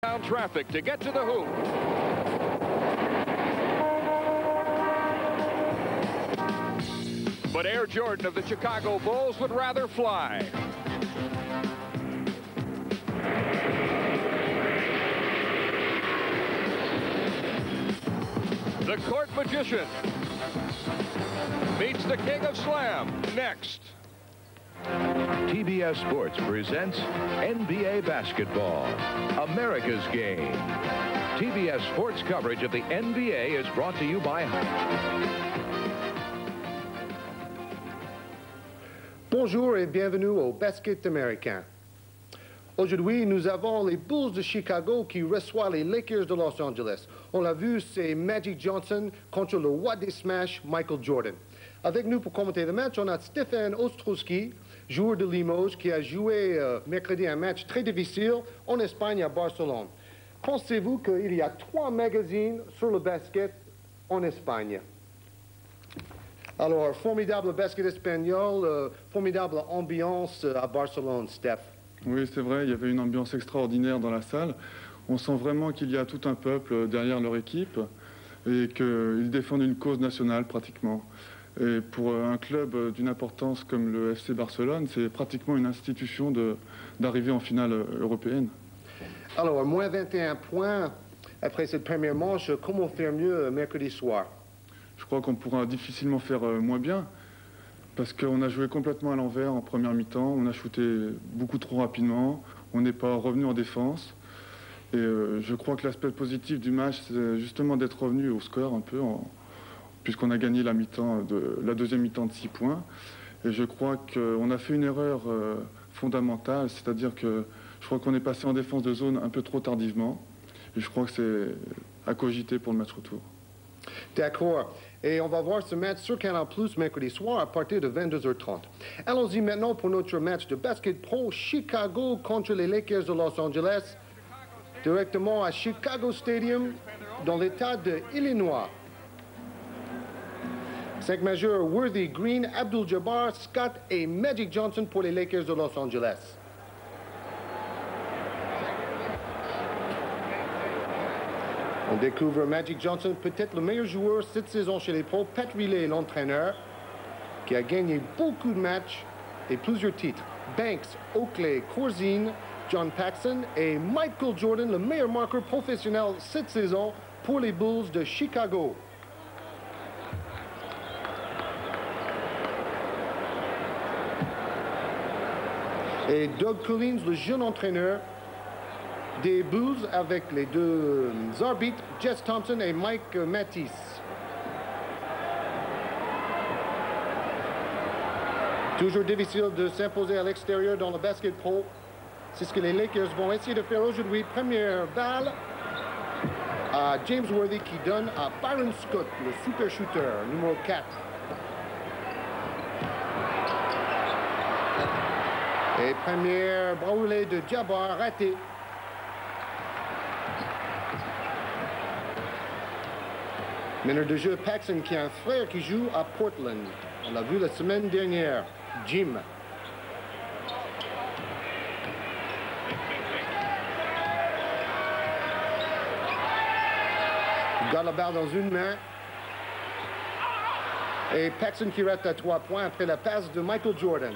Down traffic to get to the hoop. But Air Jordan of the Chicago Bulls would rather fly. The Court Magician meets the King of Slam next. TBS Sports presents NBA Basketball, America's game. TBS Sports coverage of the NBA is brought to you by... Bonjour et bienvenue au basket américain. Aujourd'hui, nous avons les Bulls de Chicago qui reçoivent les Lakers de Los Angeles. On l'a vu, c'est Magic Johnson contre le roi des Smash, Michael Jordan. Avec nous pour commenter le match, on a Stefan Ostrowski, joueur de Limoges, qui a joué mercredi un match très difficile en Espagne à Barcelone. Pensez-vous qu'il y a 3 magazines sur le basket en Espagne? Alors, formidable basket espagnol, formidable ambiance à Barcelone, Steph. Oui, c'est vrai, il y avait une ambiance extraordinaire dans la salle. On sent vraiment qu'il y a tout un peuple derrière leur équipe et qu'ils défendent une cause nationale pratiquement. Et pour un club d'une importance comme le FC Barcelone, c'est pratiquement une institution d'arriver en finale européenne. Alors, moins 21 points après cette première manche, comment faire mieux mercredi soir? Je crois qu'on pourra difficilement faire moins bien, parce qu'on a joué complètement à l'envers en première mi-temps, on a shooté beaucoup trop rapidement, on n'est pas revenu en défense. Et je crois que l'aspect positif du match, c'est justement d'être revenu au score un peu, puisqu'on a gagné la deuxième mi-temps de 6 points. Et je crois qu'on a fait une erreur fondamentale, c'est-à-dire que je crois qu'on est passé en défense de zone un peu trop tardivement. Et je crois que c'est à cogiter pour le match retour. D'accord. Et on va voir ce match sur Canal Plus mercredi soir à partir de 22h30. Allons-y maintenant pour notre match de basket pro Chicago contre les Lakers de Los Angeles, directement à Chicago Stadium dans l'État de Illinois. 5 majeurs Worthy, Green, Abdul-Jabbar, Scott et Magic Johnson pour les Lakers de Los Angeles. On découvre Magic Johnson, peut-être le meilleur joueur cette saison chez les pros. Pat Riley, l'entraîneur, qui a gagné beaucoup de matchs et plusieurs titres. Banks, Oakley, Corzine, John Paxson et Michael Jordan, le meilleur marqueur professionnel cette saison pour les Bulls de Chicago. Et Doug Collins, le jeune entraîneur des Bulls, avec les deux arbitres, Jess Thompson et Mike Matisse. Toujours difficile de s'imposer à l'extérieur dans le basket pro. C'est ce que les Lakers vont essayer de faire aujourd'hui. Première balle à James Worthy qui donne à Byron Scott, le super shooter, numéro 4. Et première brûlée de Jabbar ratée. Meneur de jeu Paxson qui a un frère qui joue à Portland. On l'a vu la semaine dernière, Jim. Il garde la balle dans une main. Et Paxson qui rate à 3 points après la passe de Michael Jordan.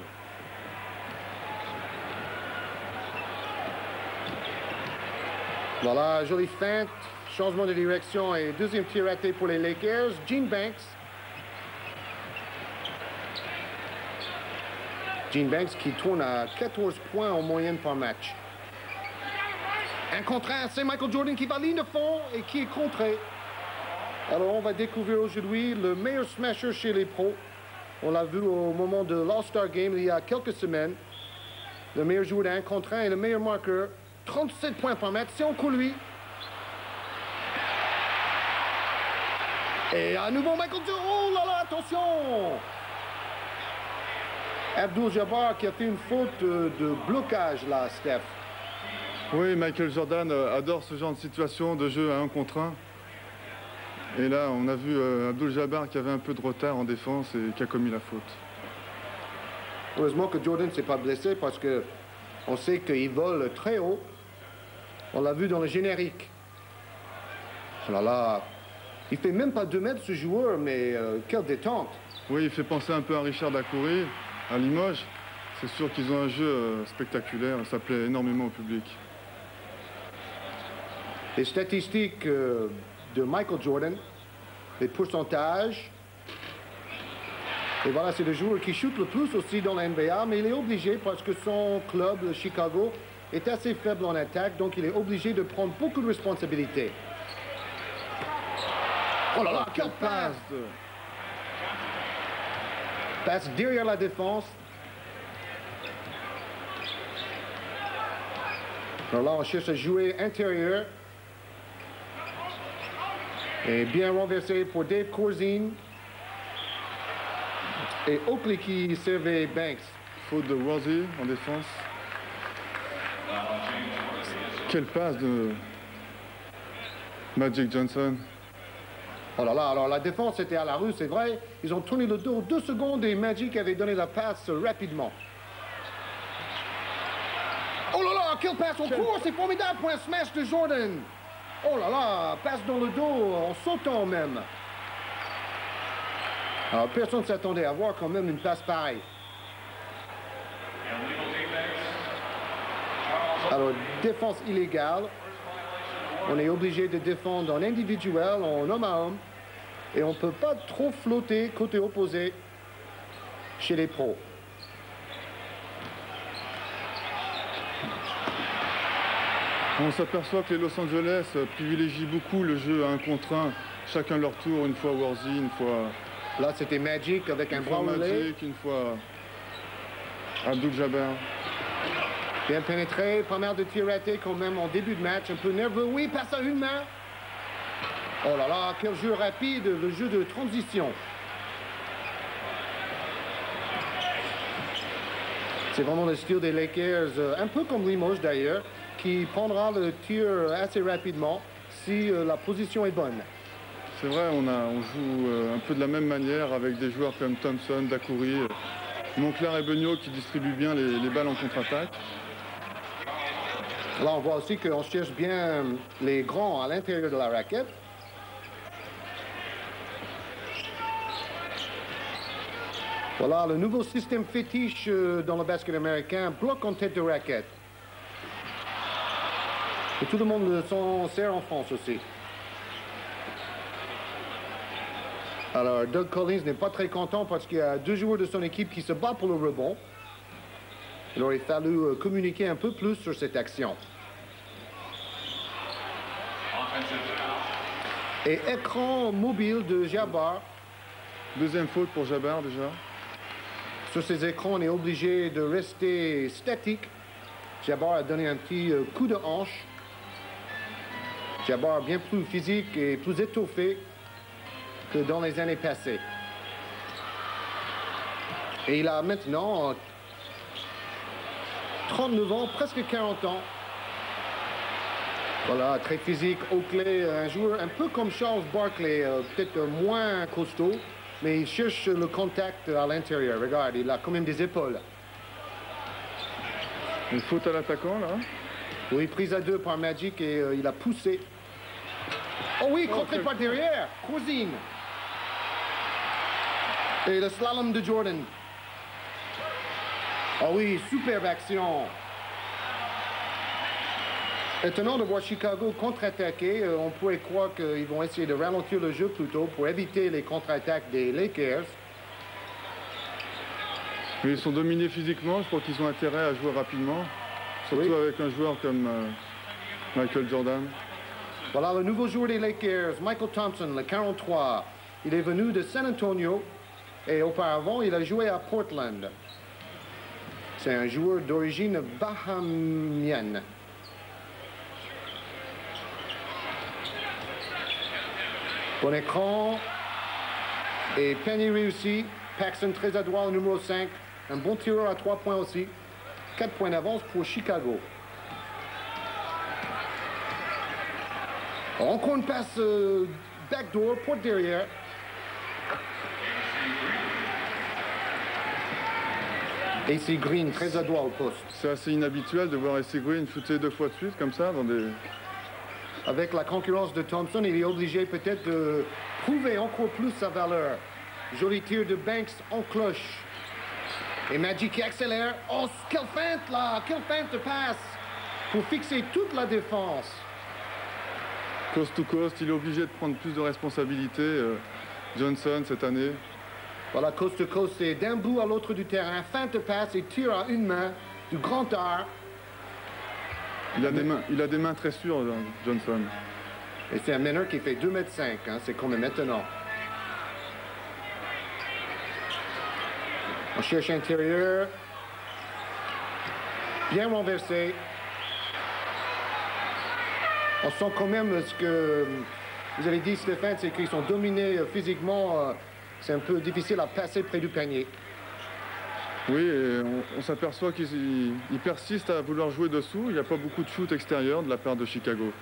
Voilà, jolie feinte, changement de direction et deuxième tir raté pour les Lakers. Gene Banks. Gene Banks qui tourne à 14 points en moyenne par match. Un contre un, c'est Michael Jordan qui va ligne de fond et qui est contré. Alors on va découvrir aujourd'hui le meilleur smasher chez les pros. On l'a vu au moment de l'All-Star Game il y a quelques semaines. Le meilleur joueur d'un contre un et le meilleur marqueur. 37 points par match, c'est encore lui. Et à nouveau Michael Jordan, oh là là, attention! Abdul-Jabbar qui a fait une faute de blocage là, Steph. Oui, Michael Jordan adore ce genre de situation de jeu à 1 contre 1. Et là, on a vu Abdul-Jabbar qui avait un peu de retard en défense et qui a commis la faute. Heureusement que Jordan ne s'est pas blessé parce que on sait qu'il vole très haut. On l'a vu dans le générique. Oh là là, il fait même pas 2 mètres ce joueur, mais quelle détente. Oui, il fait penser un peu à Richard Dacoury, à Limoges. C'est sûr qu'ils ont un jeu spectaculaire, ça plaît énormément au public. Les statistiques de Michael Jordan, les pourcentages. Et voilà, c'est le joueur qui shoot le plus aussi dans la NBA, mais il est obligé parce que son club, le Chicago, est assez faible en attaque, donc il est obligé de prendre beaucoup de responsabilités. Oh là là, quelle passe! Passe derrière la défense. Alors là, on cherche à jouer intérieur. Et bien renversé pour Dave Corzine. Et Oakley qui servait Banks. Faute de Worthy en défense. Quelle passe de Magic Johnson. Oh là là, alors la défense était à la rue, c'est vrai. Ils ont tourné le dos 2 secondes et Magic avait donné la passe rapidement. Oh là là, quelle passe au court, c'est formidable pour un smash de Jordan. Oh là là, passe dans le dos en sautant même. Alors personne ne s'attendait à voir quand même une passe pareille. Alors défense illégale. On est obligé de défendre en individuel, en homme à homme. Et on ne peut pas trop flotter côté opposé chez les pros. On s'aperçoit que les Los Angeles privilégient beaucoup le jeu à 1 contre 1. Chacun leur tour, une fois Worthy, une fois... Là, c'était Magic avec un bras roulé. Magic, une fois Abdul-Jabbar. Bien pénétré, pas mal de tirs ratés quand même en début de match. Un peu nerveux, oui, passe à une main. Oh là là, quel jeu rapide, le jeu de transition. C'est vraiment le style des Lakers, un peu comme Limoges d'ailleurs, qui prendra le tir assez rapidement si la position est bonne. C'est vrai, on joue un peu de la même manière avec des joueurs comme Thompson, Dacoury, Monclar et Beugnot qui distribuent bien les balles en contre-attaque. Là, on voit aussi qu'on cherche bien les grands à l'intérieur de la raquette. Voilà, le nouveau système fétiche dans le basket américain, bloc en tête de raquette. Et tout le monde s'en sert en France aussi. Alors, Doug Collins n'est pas très content parce qu'il y a 2 joueurs de son équipe qui se battent pour le rebond. Il aurait fallu communiquer un peu plus sur cette action. Et écran mobile de Jabbar. 2e faute pour Jabbar déjà. Sur ces écrans, on est obligé de rester statique. Jabbar a donné un petit coup de hanche. Jabbar bien plus physique et plus étoffé que dans les années passées. Et il a maintenant 39 ans, presque 40 ans. Voilà, très physique, Oakley, un joueur un peu comme Charles Barkley, peut-être moins costaud, mais il cherche le contact à l'intérieur. Regarde, il a quand même des épaules. Une faute à l'attaquant, là. Oui, prise à 2 par Magic et il a poussé. Oh oui, contré par derrière, Corzine. Et le slalom de Jordan. Oh oui, superbe action. Étonnant de voir Chicago contre-attaquer. On pourrait croire qu'ils vont essayer de ralentir le jeu plutôt pour éviter les contre-attaques des Lakers. Mais ils sont dominés physiquement, je crois qu'ils ont intérêt à jouer rapidement. Surtout avec un joueur comme Michael Jordan. Voilà le nouveau joueur des Lakers, Michael Thompson, le 43. Il est venu de San Antonio et auparavant, il a joué à Portland. C'est un joueur d'origine bahamienne. Bon écran. Et Penny réussi. Paxson très adroit au numéro 5. Un bon tireur à 3 points aussi. 4 points d'avance pour Chicago. Encore une passe backdoor, porte derrière. AC Green, très adroit au poste. C'est assez inhabituel de voir AC Green shooter 2 fois de suite comme ça dans des... Avec la concurrence de Thompson, il est obligé peut-être de prouver encore plus sa valeur. Joli tir de Banks en cloche. Et Magic qui accélère. Oh, quelle feinte là! Quelle feinte de passe pour fixer toute la défense. Coast to coast, il est obligé de prendre plus de responsabilités. Johnson cette année. Voilà, coast to coast, c'est d'un bout à l'autre du terrain. Feinte de passe et tir à une main. Du grand art. Il a des mains très sûres, Johnson. Et c'est un meneur qui fait 2,5 m, hein, c'est comme maintenant. On cherche intérieur. Bien renversé. On sent quand même ce que vous avez dit, Stéphane, c'est qu'ils sont dominés physiquement. C'est un peu difficile à passer près du panier. Oui, et on s'aperçoit qu'ils persistent à vouloir jouer dessous. Il n'y a pas beaucoup de shoot extérieur de la part de Chicago.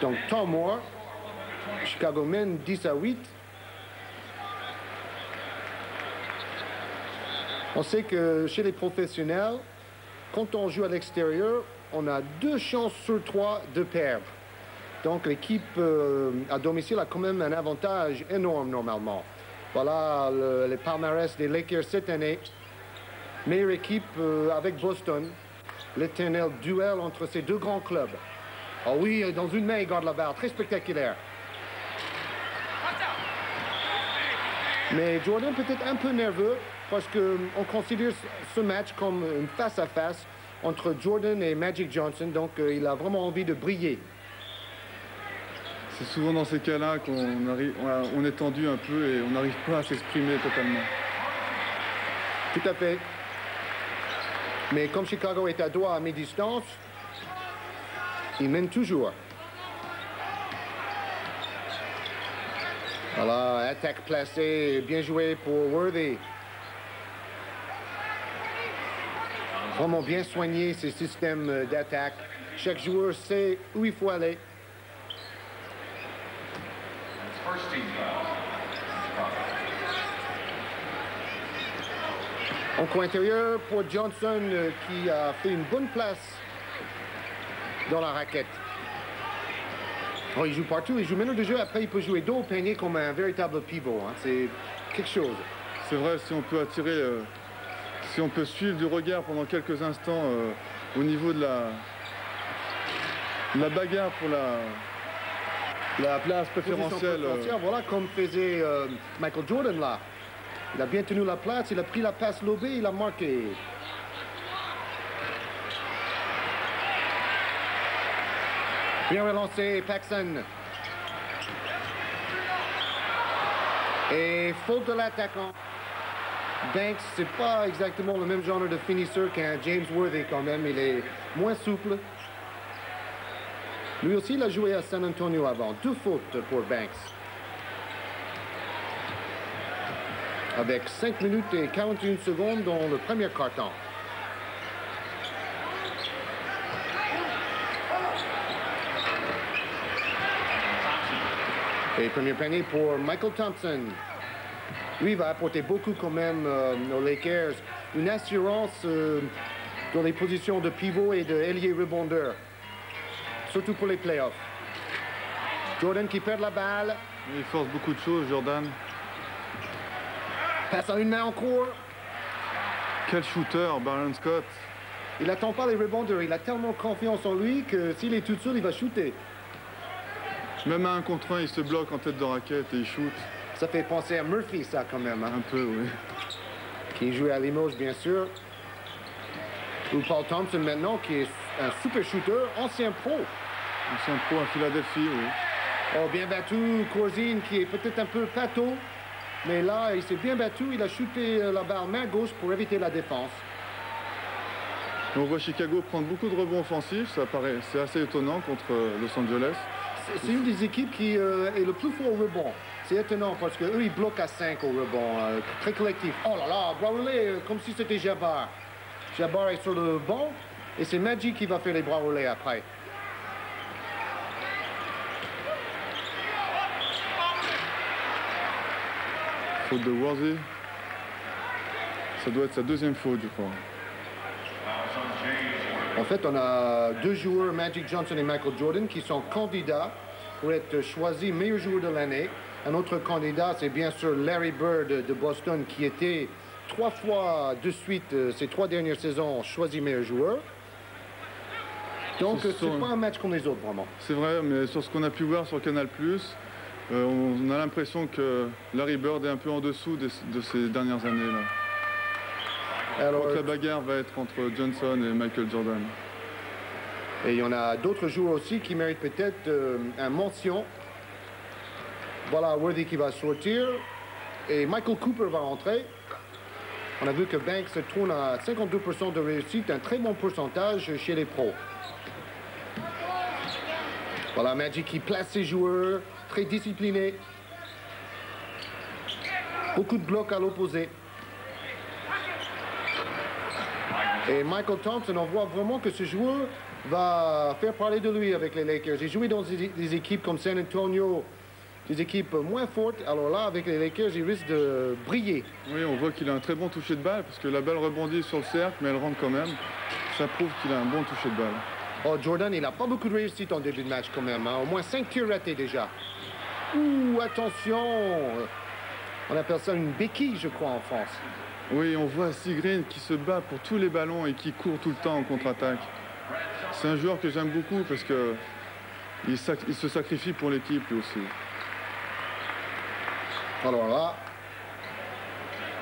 Donc, temps mort. Chicago mène 10-8. On sait que chez les professionnels, quand on joue à l'extérieur, on a 2 chances sur 3 de perdre. Donc, l'équipe à domicile a quand même un avantage énorme normalement. Voilà les palmarès des Lakers cette année. Meilleure équipe avec Boston. L'éternel duel entre ces 2 grands clubs. Ah oui, dans une main, il garde la balle. Très spectaculaire. Mais Jordan peut-être un peu nerveux parce qu'on considère ce match comme une face-à-face entre Jordan et Magic Johnson. Donc, il a vraiment envie de briller. C'est souvent dans ces cas-là qu'on est tendu un peu et on n'arrive pas à s'exprimer totalement. Tout à fait. Mais comme Chicago est à droit à mi-distance, il mène toujours. Voilà, attaque placée, bien joué pour Worthy. Vraiment bien soigné ces systèmes d'attaque. Chaque joueur sait où il faut aller. En coin intérieur pour Johnson qui a fait une bonne place dans la raquette. Oh, il joue partout, il joue meneur de jeu, après il peut jouer dos au panier comme un véritable pivot. Hein. C'est quelque chose. C'est vrai, si on peut attirer, si on peut suivre du regard pendant quelques instants au niveau de la bagarre pour la place préférentielle. Voilà comme faisait Michael Jordan là. Il a bien tenu la place, il a pris la passe lobée, il a marqué. Bien relancé, Paxson. Et faute de l'attaquant. Banks, c'est pas exactement le même genre de finisseur qu'un James Worthy quand même. Il est moins souple. Lui aussi, il a joué à San Antonio avant. 2 fautes pour Banks. Avec 5 minutes et 41 secondes dans le premier quart-temps. Et premier panier pour Michael Thompson. Lui va apporter beaucoup quand même aux Lakers. Une assurance dans les positions de pivot et de ailier rebondeur. Surtout pour les playoffs. Jordan qui perd la balle. Il force beaucoup de choses, Jordan. Passe à une main en cours. Quel shooter, Byron Scott. Il n'attend pas les rebondeurs. Il a tellement confiance en lui que s'il est tout seul, il va shooter. Même à 1 contre 1, il se bloque en tête de raquette et il shoot. Ça fait penser à Murphy, ça, quand même. Hein? Un peu, oui. Qui joue à Limoges, bien sûr. Ou Paul Thompson, maintenant, qui est un super shooter, ancien pro. Ancien pro à Philadelphie, oui. Oh, bien battu. Corzine, qui est peut-être un peu pâteau. Mais là, il s'est bien battu. Il a shooté la balle main gauche pour éviter la défense. On voit Chicago prendre beaucoup de rebonds offensifs. C'est assez étonnant contre Los Angeles. C'est une des équipes qui est le plus fort au rebond. C'est étonnant parce qu'eux, ils bloquent à 5 au rebond. Très collectif. Oh là là, bras roulés, comme si c'était Jabbar. Jabbar est sur le banc et c'est Magic qui va faire les bras roulés après. Faute de Worthy. Ça doit être sa deuxième faute, je crois. En fait, on a deux joueurs, Magic Johnson et Michael Jordan, qui sont candidats pour être choisis meilleur joueur de l'année. Un autre candidat, c'est bien sûr Larry Bird de Boston, qui était 3 fois de suite, ces 3 dernières saisons, choisi meilleur joueur. Donc, c'est pas un match comme les autres, vraiment. C'est vrai, mais sur ce qu'on a pu voir sur Canal+, on a l'impression que Larry Bird est un peu en dessous de ces dernières années. Là. Alors, la bagarre va être entre Johnson et Michael Jordan. Et il y en a d'autres joueurs aussi qui méritent peut-être une mention. Voilà, Worthy qui va sortir. Et Michael Cooper va entrer. On a vu que Banks tourne à 52% de réussite, un très bon pourcentage chez les pros. Voilà, Magic qui place ses joueurs, très discipliné. Beaucoup de blocs à l'opposé. Et Michael Thompson, on voit vraiment que ce joueur va faire parler de lui avec les Lakers. Il jouait dans des équipes comme San Antonio, des équipes moins fortes. Alors là, avec les Lakers, il risque de briller. Oui, on voit qu'il a un très bon toucher de balle, parce que la balle rebondit sur le cercle, mais elle rentre quand même. Ça prouve qu'il a un bon toucher de balle. Oh, Jordan, il n'a pas beaucoup de réussite en début de match quand même. Hein. Au moins 5 tirs ratés déjà. Ouh, attention. On appelle ça une béquille, je crois, en France. Oui, on voit Sigrin qui se bat pour tous les ballons et qui court tout le temps en contre-attaque. C'est un joueur que j'aime beaucoup parce que il se sacrifie pour l'équipe lui aussi. Alors là,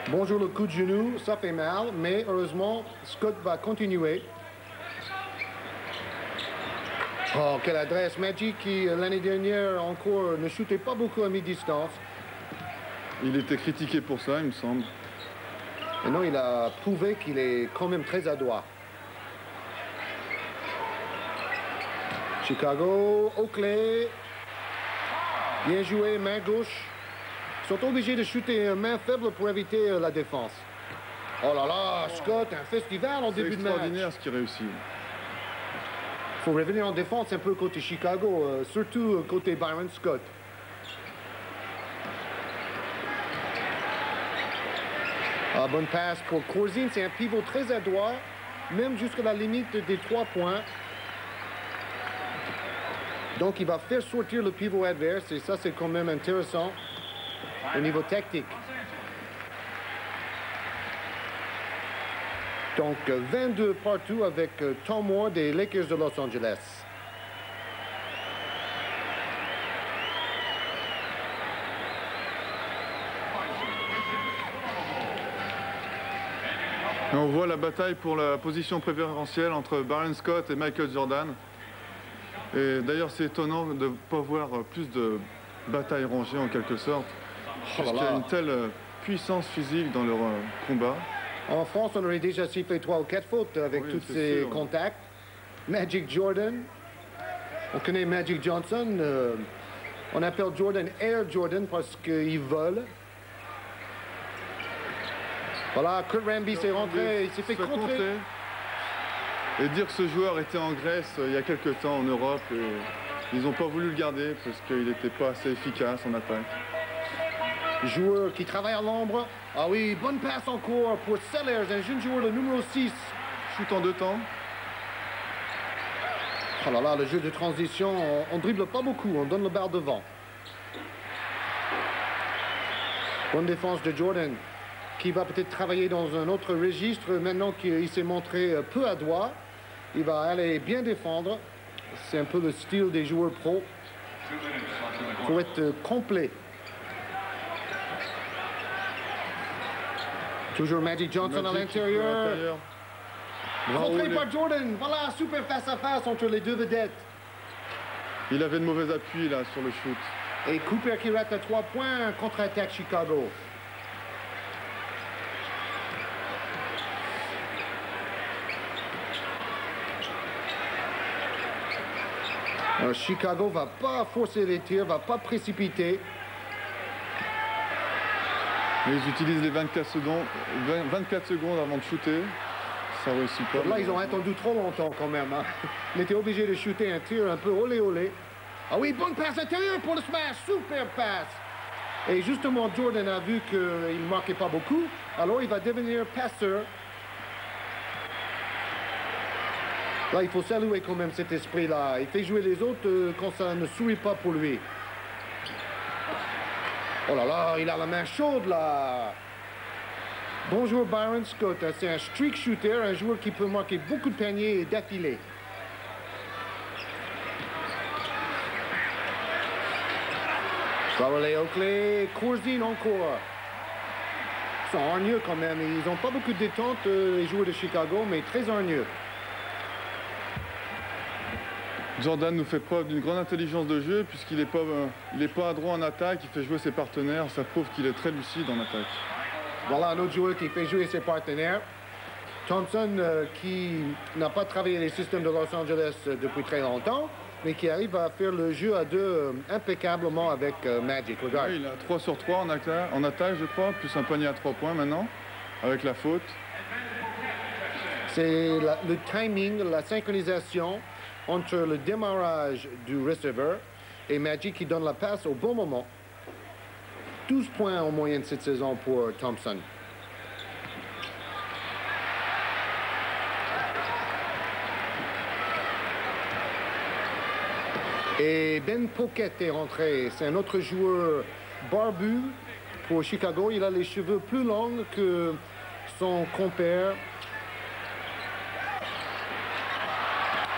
bonjour le coup de genou, ça fait mal, mais heureusement, Scott va continuer. Oh, quelle adresse. Magic qui, l'année dernière, encore, ne shootait pas beaucoup à mi-distance. Il était critiqué pour ça, il me semble. Et non, il a prouvé qu'il est quand même très adroit. Chicago, Oakley. Bien joué, main gauche. Ils sont obligés de shooter main faible pour éviter la défense. Oh là là, Scott, un festival en début de match. C'est extraordinaire ce qu'il réussit. Il faut revenir en défense un peu côté Chicago, surtout côté Byron Scott. Ah, bonne passe pour Corzine, c'est un pivot très adroit, même jusqu'à la limite des 3 points. Donc il va faire sortir le pivot adverse et ça c'est quand même intéressant au niveau tactique. Donc 22 partout avec Tom Moore des Lakers de Los Angeles. Et on voit la bataille pour la position préférentielle entre Byron Scott et Michael Jordan. Et d'ailleurs c'est étonnant de ne pas voir plus de batailles rangées en quelque sorte. Parce qu'il y a une telle puissance physique dans leur combat. En France, on aurait déjà sifflé 3 ou 4 fautes avec tous ces contacts. Magic Jordan. On connaît Magic Johnson. On appelle Jordan Air Jordan parce qu'il vole. Voilà, Kurt Rambis s'est rentré, il s'est fait contrer. Et dire que ce joueur était en Grèce il y a quelques temps en Europe, et ils n'ont pas voulu le garder parce qu'il n'était pas assez efficace en attaque. Joueur qui travaille à l'ombre. Ah oui, bonne passe encore pour Sellers, un jeune joueur, le numéro 6. Shoot en 2 temps. Oh là là, le jeu de transition, on dribble pas beaucoup, on donne le balle devant. Bonne défense de Jordan, qui va peut-être travailler dans un autre registre. Maintenant qu'il s'est montré peu adroit, il va aller bien défendre. C'est un peu le style des joueurs pros. Il faut être complet. Toujours Magic Johnson à l'intérieur. Rentré par Jordan. Voilà, super face-à-face entre les deux vedettes. Il avait de mauvais appuis là sur le shoot. Et Cooper qui rate à 3 points, contre-attaque Chicago. Alors, Chicago va pas forcer les tirs, va pas précipiter. Mais ils utilisent les 24 secondes avant de shooter. Ça réussit pas. Là, ils ont attendu trop longtemps quand même. Hein. Ils étaient obligés de shooter un tir un peu olé-olé. Ah oui, bonne passe intérieure pour le smash. Super passe. Et justement, Jordan a vu qu'il ne marquait pas beaucoup. Alors, il va devenir passeur. Là, il faut saluer quand même cet esprit-là. Il fait jouer les autres quand ça ne sourit pas pour lui. Oh là là, il a la main chaude, là. Bonjour, Byron Scott. C'est un streak shooter, un joueur qui peut marquer beaucoup de paniers d'affilée. Crowley Oakley, Corzine encore. Ils sont hargneux quand même. Ils n'ont pas beaucoup de détente, les joueurs de Chicago, mais très hargneux. Jordan nous fait preuve d'une grande intelligence de jeu puisqu'il n'est pas adroit en attaque, il fait jouer ses partenaires, ça prouve qu'il est très lucide en attaque. Voilà un autre joueur qui fait jouer ses partenaires. Thompson, qui n'a pas travaillé les systèmes de Los Angeles depuis très longtemps, mais qui arrive à faire le jeu à deux impeccablement avec Magic. Regarde. Oui, il a 3 sur 3 en attaque, je crois, plus un panier à 3 points maintenant, avec la faute. C'est le timing, la synchronisation entre le démarrage du receiver et Magic qui donne la passe au bon moment. 12 points en moyenne cette saison pour Thompson. Et Ben Pocket est rentré. C'est un autre joueur barbu pour Chicago. Il a les cheveux plus longs que son compère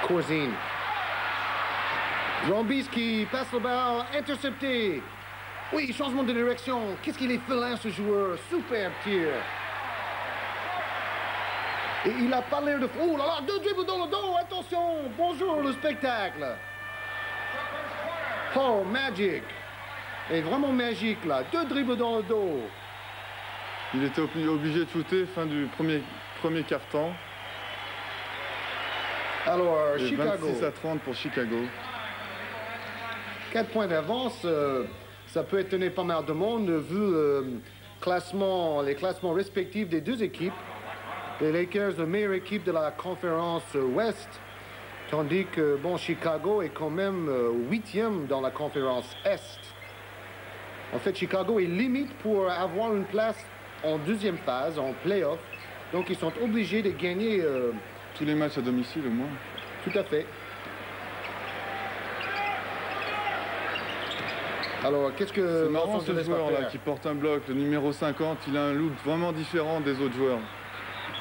Corzine. Rombis qui passe le ballon, intercepté. Oui, changement de direction. Qu'est-ce qu'il est félin, ce joueur. Super tir. Et il n'a pas l'air de... Oh là là, 2 dribbles dans le dos. Attention. Bonjour, le spectacle. Oh, Magic. Et vraiment magique, là. 2 dribbles dans le dos. Il était obligé de shooter fin du premier quart-temps. Alors, Et Chicago. 26 à 30 pour Chicago. 4 points d'avance, ça peut étonner pas mal de monde vu les classements respectifs des deux équipes. Les Lakers, la meilleure équipe de la conférence Ouest, tandis que, bon, Chicago est quand même 8e dans la conférence Est. En fait, Chicago est limite pour avoir une place en deuxième phase, en play-off. Donc, ils sont obligés de gagner... Tous les matchs à domicile, au moins. Tout à fait. Alors, qu'est-ce que... C'est marrant ce joueur-là qui porte un bloc, le numéro 50, il a un look vraiment différent des autres joueurs.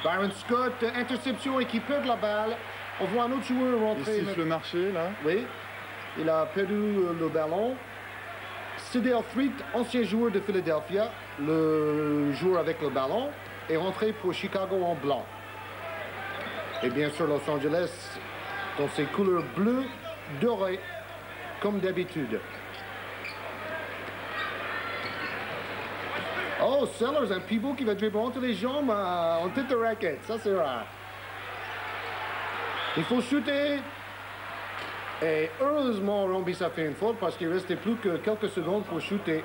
Byron Scott, interception et qui perd la balle. On voit un autre joueur rentrer. Il siffle le marché, là. Oui, il a perdu le ballon. Cedale Threatt, ancien joueur de Philadelphia, le joueur avec le ballon, est rentré pour Chicago en blanc. Et bien sûr, Los Angeles, dans ses couleurs bleues, dorées, comme d'habitude. Oh, Sellers, un pivot qui va dribbler entre les jambes en tête de racket. Ça, c'est rare. Il faut shooter. Et heureusement, Rombis a fait une faute parce qu'il restait plus que quelques secondes pour shooter.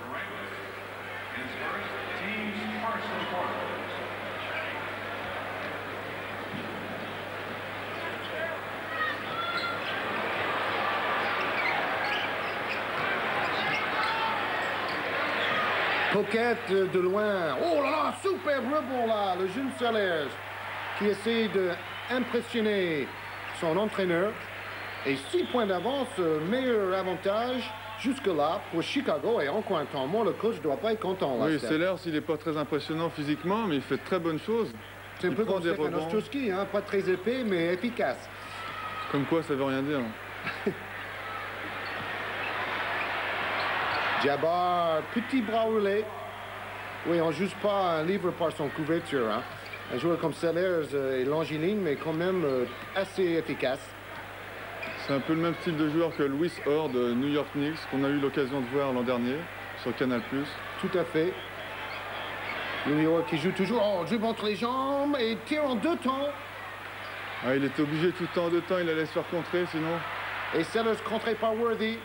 Pocket de loin. Oh là là, super rebond là, le jeune Sellers qui essaie d'impressionner son entraîneur. Et 6 points d'avance, meilleur avantage jusque-là pour Chicago. Et encore un temps mort, le coach ne doit pas être content. Là, oui, Sellers, il n'est pas très impressionnant physiquement, mais il fait de très bonnes choses. C'est un peu comme Stephen Ostrowski, hein, pas très épais, mais efficace. Comme quoi, ça veut rien dire. Jabbar, petit bras roulé. Oui, on ne juge pas un livre par son couverture. Hein. Un joueur comme Sellers est longiligne, mais quand même assez efficace. C'est un peu le même style de joueur que Louis Orr de New York Knicks, qu'on a eu l'occasion de voir l'an dernier sur Canal+. Tout à fait. New York qui joue toujours. Oh, dribble entre les jambes et tire en 2 temps. Ah, il était obligé tout le temps en 2 temps, il allait se faire contrer sinon. Et Sellers contré par Worthy.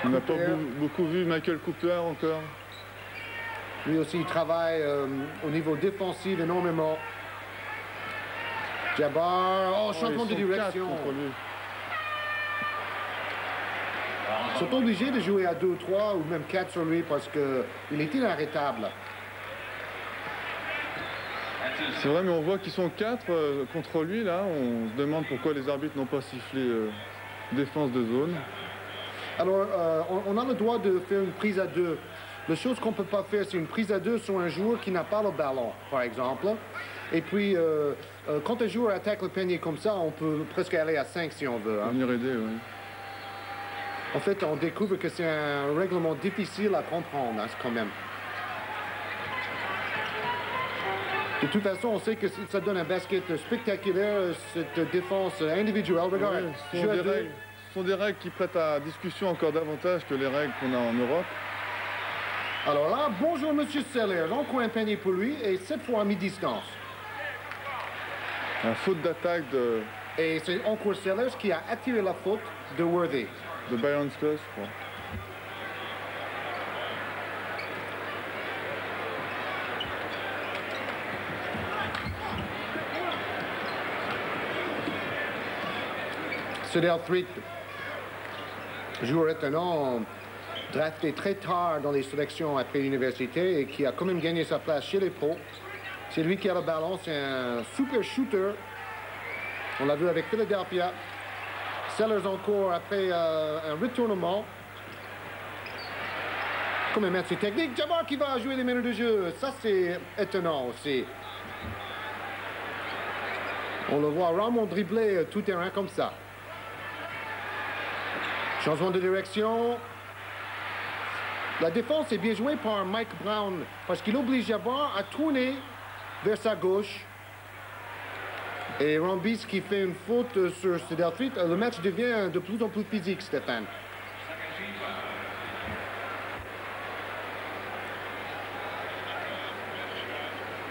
On n'a pas beaucoup vu Michael Cooper encore. Lui aussi, il travaille au niveau défensif énormément. Jabbar, oh, changement de direction. Ils sont obligés de jouer à 2 ou 3 ou même 4 sur lui parce qu'il est inarrêtable. C'est vrai, mais on voit qu'ils sont 4 contre lui, là. On se demande pourquoi les arbitres n'ont pas sifflé défense de zone. Alors, on a le droit de faire une prise à 2. La chose qu'on ne peut pas faire, c'est une prise à 2 sur un joueur qui n'a pas le ballon, par exemple. Et puis, quand un joueur attaque le panier comme ça, on peut presque aller à 5 si on veut. Hein. Venir aider, oui. En fait, on découvre que c'est un règlement difficile à comprendre, hein, quand même. De toute façon, on sait que ça donne un basket spectaculaire, cette défense individuelle. Regarde, Ce sont des règles qui prêtent à discussion encore davantage que les règles qu'on a en Europe. Alors là, bonjour Monsieur Sellers, on court un panier pour lui et cette fois à mi-distance. La faute d'attaque de Et c'est encore Sellers qui a attiré la faute de Worthy. Byron Scott, je crois. Cedar Threatt, joueur étonnant, drafté très tard dans les sélections après l'université et qui a quand même gagné sa place chez les pros. C'est lui qui a le ballon, c'est un super shooter. On l'a vu avec Philadelphia. Sellers encore après un retournement. Comme un match technique, Jabbar qui va jouer les minutes de jeu. Ça, c'est étonnant aussi. On le voit vraiment dribbler tout terrain comme ça. Changement de direction. La défense est bien jouée par Mike Brown parce qu'il oblige Jabbar à tourner vers sa gauche. Et Rambis qui fait une faute sur Cedar Threatt. Le match devient de plus en plus physique, Stéphane.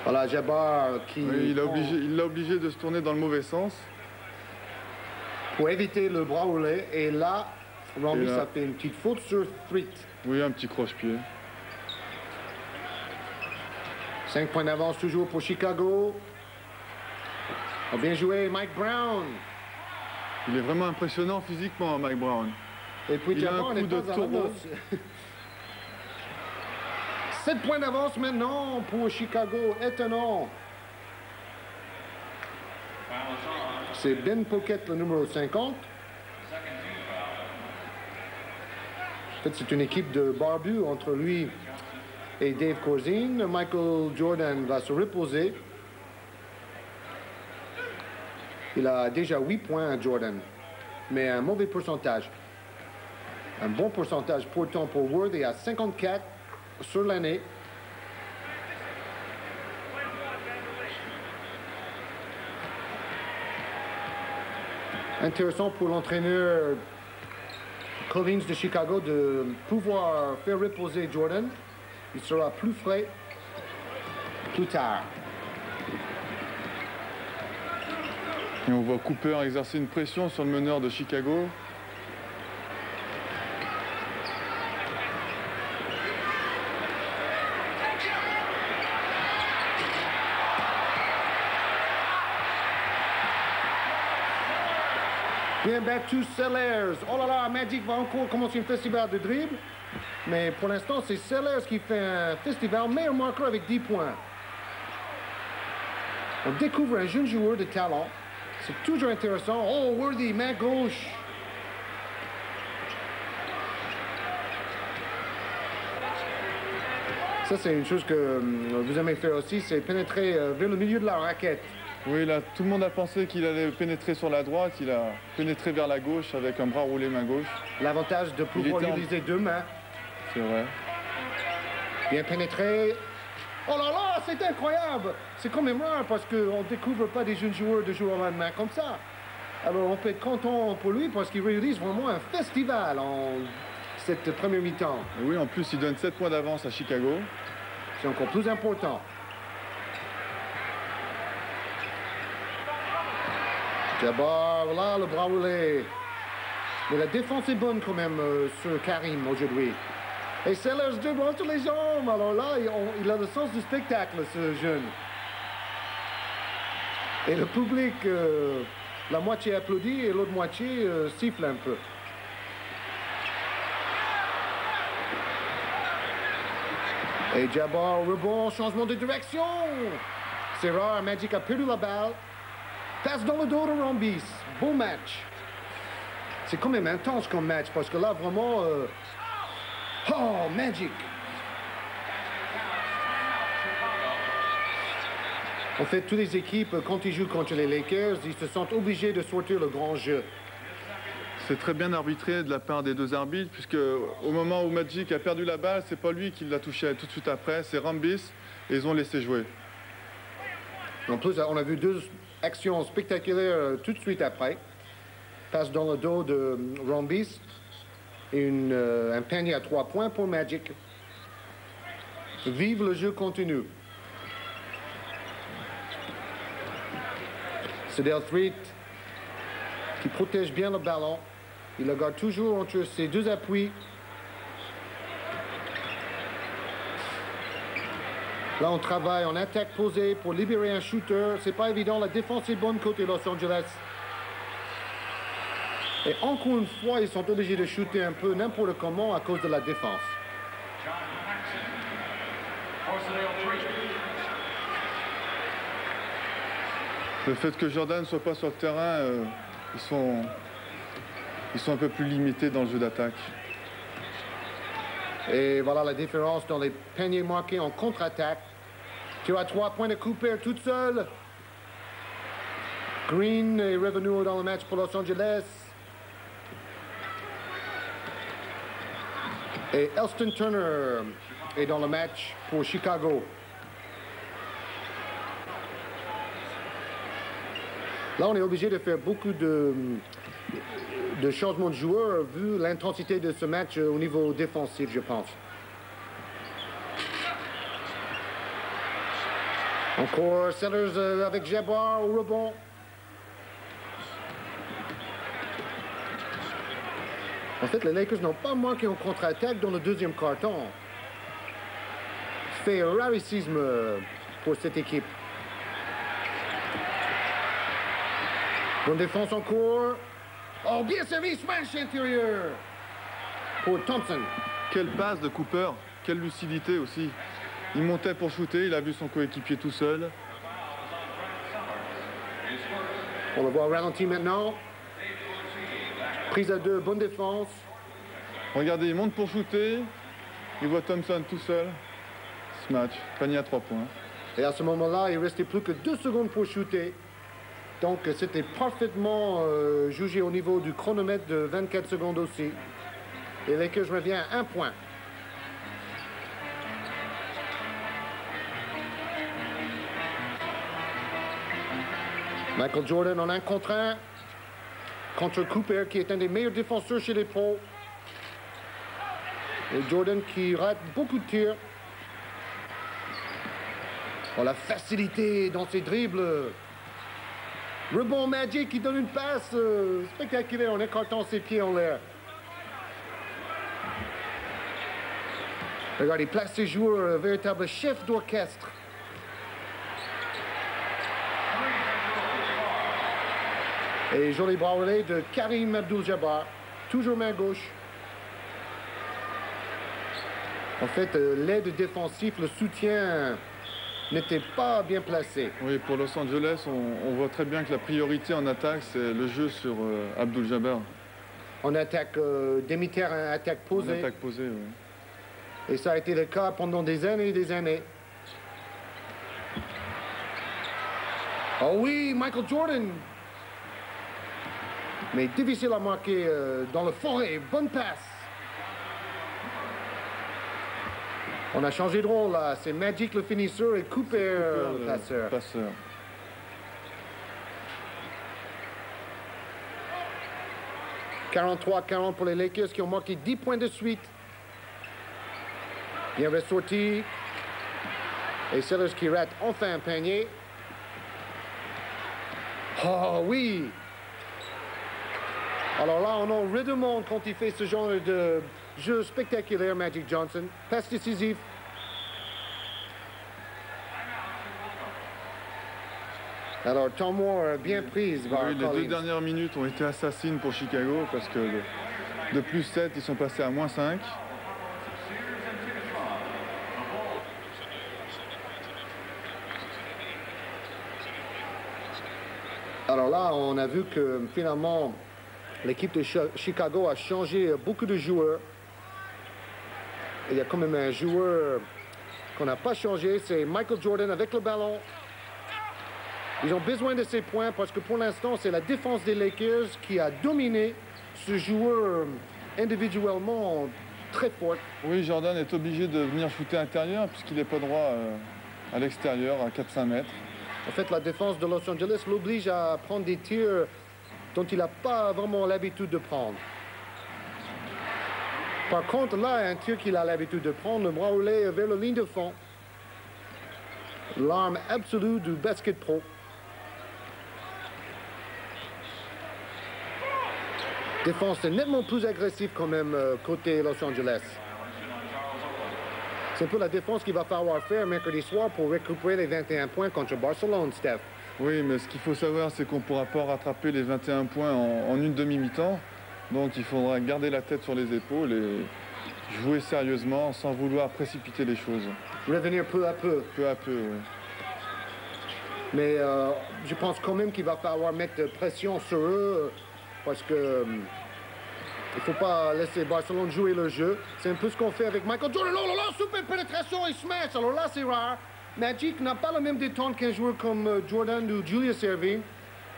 Voilà, Jabbar qui... Oui, il l'a obligé de se tourner dans le mauvais sens. Pour éviter le bras roulé. Et là, Rambis a fait une petite faute sur Threatt. Oui, un petit croche-pied. 5 points d'avance toujours pour Chicago. A bien joué Mike Brown. Il est vraiment impressionnant physiquement, Mike Brown. Et puis Il a un Jabbar coup n'est de pas à la turbo. noce. 7 points d'avance maintenant pour Chicago. Étonnant. C'est Ben Pocket, le numéro 50. En fait, c'est une équipe de barbus entre lui et Dave Corzine. Michael Jordan va se reposer. Il a déjà 8 points, Jordan, mais un mauvais pourcentage. Un bon pourcentage pourtant pour Worthy à 54 sur l'année. Intéressant pour l'entraîneur Collins de Chicago de pouvoir faire reposer Jordan. Il sera plus frais plus tard. Et on voit Cooper exercer une pression sur le meneur de Chicago. Bien battu Sellers. Oh là là, Magic va encore commencer un festival de dribble. Mais pour l'instant, c'est Sellers qui fait un festival meilleur marqueur avec 10 points. On découvre un jeune joueur de talent. C'est toujours intéressant. Oh, Worthy, main gauche. Ça, c'est une chose que vous aimez faire aussi, c'est pénétrer vers le milieu de la raquette. Oui, là, tout le monde a pensé qu'il allait pénétrer sur la droite. Il a pénétré vers la gauche avec un bras roulé main gauche. L'avantage de pouvoir utiliser deux mains. C'est vrai. Bien pénétré. Oh là là, c'est incroyable! C'est quand même rare parce qu'on ne découvre pas des jeunes joueurs de jouer à la main comme ça. Alors on peut être content pour lui parce qu'il réalise vraiment un festival en cette première mi-temps. Et oui, en plus, il donne 7 points d'avance à Chicago. C'est encore plus important. D'abord, voilà, le bras roulé. Mais la défense est bonne quand même sur Karim aujourd'hui. Et Sellers dribble entre les jambes. Alors là, il a le sens du spectacle, ce jeune. Et le public, la moitié applaudit et l'autre moitié siffle un peu. Et Jabbar au rebond, changement de direction. C'est rare, Magic a perdu la balle. Passe dans le dos de Rambis. Beau match. C'est quand même intense comme match parce que là, vraiment... Oh, Magic. En fait, toutes les équipes, quand ils jouent contre les Lakers, ils se sentent obligés de sortir le grand jeu. C'est très bien arbitré de la part des deux arbitres, puisque au moment où Magic a perdu la balle, c'est pas lui qui l'a touché tout de suite après, c'est Rambis, et ils ont laissé jouer. En plus, on a vu deux actions spectaculaires tout de suite après. Passe dans le dos de Rambis et un panier à 3 points pour Magic. Vive le jeu continu. C'est Threet qui protège bien le ballon. Il le garde toujours entre ses deux appuis. Là, on travaille en attaque posée pour libérer un shooter. C'est pas évident. La défense est bonne côté Los Angeles. Et encore une fois, ils sont obligés de shooter un peu n'importe comment à cause de la défense. Le fait que Jordan ne soit pas sur le terrain, ils sont un peu plus limités dans le jeu d'attaque. Et voilà la différence dans les paniers marqués en contre-attaque. Tu as 3 points de Cooper toute seule. Green est revenu dans le match pour Los Angeles. Et Elston Turner est dans le match pour Chicago. Là, on est obligé de faire beaucoup de changements de joueurs vu l'intensité de ce match au niveau défensif, je pense. Encore Sellers avec Jabbar au rebond. En fait, les Lakers n'ont pas marqué en contre-attaque dans le deuxième quart-temps. C'est un raricisme pour cette équipe. Bonne défense encore. Oh, bien servi, smash intérieur pour Thompson. Quelle passe de Cooper, quelle lucidité aussi. Il montait pour shooter, il a vu son coéquipier tout seul. On le voit au ralenti maintenant. Prise à 2, bonne défense. Regardez, il monte pour shooter. Il voit Thompson tout seul. Smash, panier à 3 points. Et à ce moment-là, il restait plus que 2 secondes pour shooter. Donc, c'était parfaitement jugé au niveau du chronomètre de 24 secondes aussi. Et les Lakers revient à 1 point. Michael Jordan en 1 contre 1 contre Cooper, qui est un des meilleurs défenseurs chez les pros. Et Jordan qui rate beaucoup de tirs. Oh, la facilité dans ses dribbles. Rebond Magic qui donne une passe spectaculaire en écartant ses pieds en l'air. Regardez, il place ses joueurs, véritable chef d'orchestre. Et joli bras relais de Karim Abdul-Jabbar, toujours main gauche. En fait, l'aide défensive, le soutien n'était pas bien placé. Oui, pour Los Angeles, on voit très bien que la priorité en attaque, c'est le jeu sur Abdul-Jabbar. En attaque demi-terre, en attaque posée. En attaque posée, oui. Et ça a été le cas pendant des années et des années. Oh oui, Michael Jordan. Mais difficile à marquer dans le forêt. Bonne passe. On a changé de rôle là. C'est Magic le finisseur et Cooper le passeur. 43-40 pour les Lakers qui ont marqué 10 points de suite. Bien ressorti. Et Sellers qui rate enfin un panier. Oh oui! Alors là, on en redemande quand il fait ce genre de jeu spectaculaire, Magic Johnson. Passe décisif. Alors, Tom Moore bien prise. Oui, les 2 dernières minutes ont été assassines pour Chicago parce que de plus 7, ils sont passés à moins 5. Alors là, on a vu que finalement, l'équipe de Chicago a changé beaucoup de joueurs. Il y a quand même un joueur qu'on n'a pas changé, c'est Michael Jordan avec le ballon. Ils ont besoin de ces points parce que pour l'instant, c'est la défense des Lakers qui a dominé ce joueur individuellement très fort. Oui, Jordan est obligé de venir shooter intérieur puisqu'il n'est pas droit à l'extérieur, à 4-5 mètres. En fait, la défense de Los Angeles l'oblige à prendre des tirs dont il n'a pas vraiment l'habitude de prendre. Par contre, là, un tir qu'il a l'habitude de prendre, le bras roulé vers la ligne de fond. L'arme absolue du basket pro. Défense nettement plus agressive quand même côté Los Angeles. C'est un peu la défense qu'il va falloir faire mercredi soir pour récupérer les 21 points contre Barcelone, Steph. Oui, mais ce qu'il faut savoir, c'est qu'on ne pourra pas rattraper les 21 points en une demi-mi-temps. Donc il faudra garder la tête sur les épaules et jouer sérieusement sans vouloir précipiter les choses. Revenir peu à peu. Peu à peu, oui. Mais je pense quand même qu'il va falloir mettre pression sur eux parce que il ne faut pas laisser Barcelone jouer le jeu. C'est un peu ce qu'on fait avec Michael Jordan. Oh là là, super pénétration et smash. Alors là, c'est rare. Magic n'a pas la même détente qu'un joueur comme Jordan ou Julius Erving.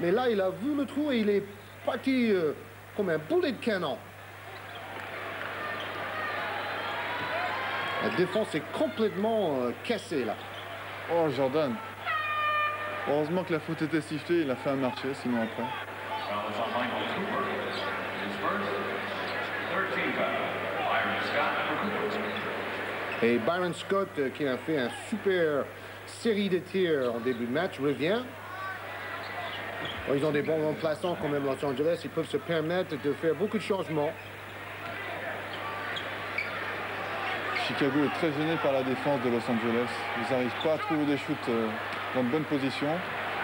Mais là, il a vu le trou et il est parti comme un boulet de canon. La défense est complètement cassée là. Oh, Jordan. Heureusement que la faute était sifflée, il a fait un marché, sinon après. Et Byron Scott, qui a fait une super série de tirs en début de match, revient. Ils ont des bons remplaçants quand même, Los Angeles. Ils peuvent se permettre de faire beaucoup de changements. Chicago est très gêné par la défense de Los Angeles. Ils n'arrivent pas à trouver des shoots dans de bonnes positions.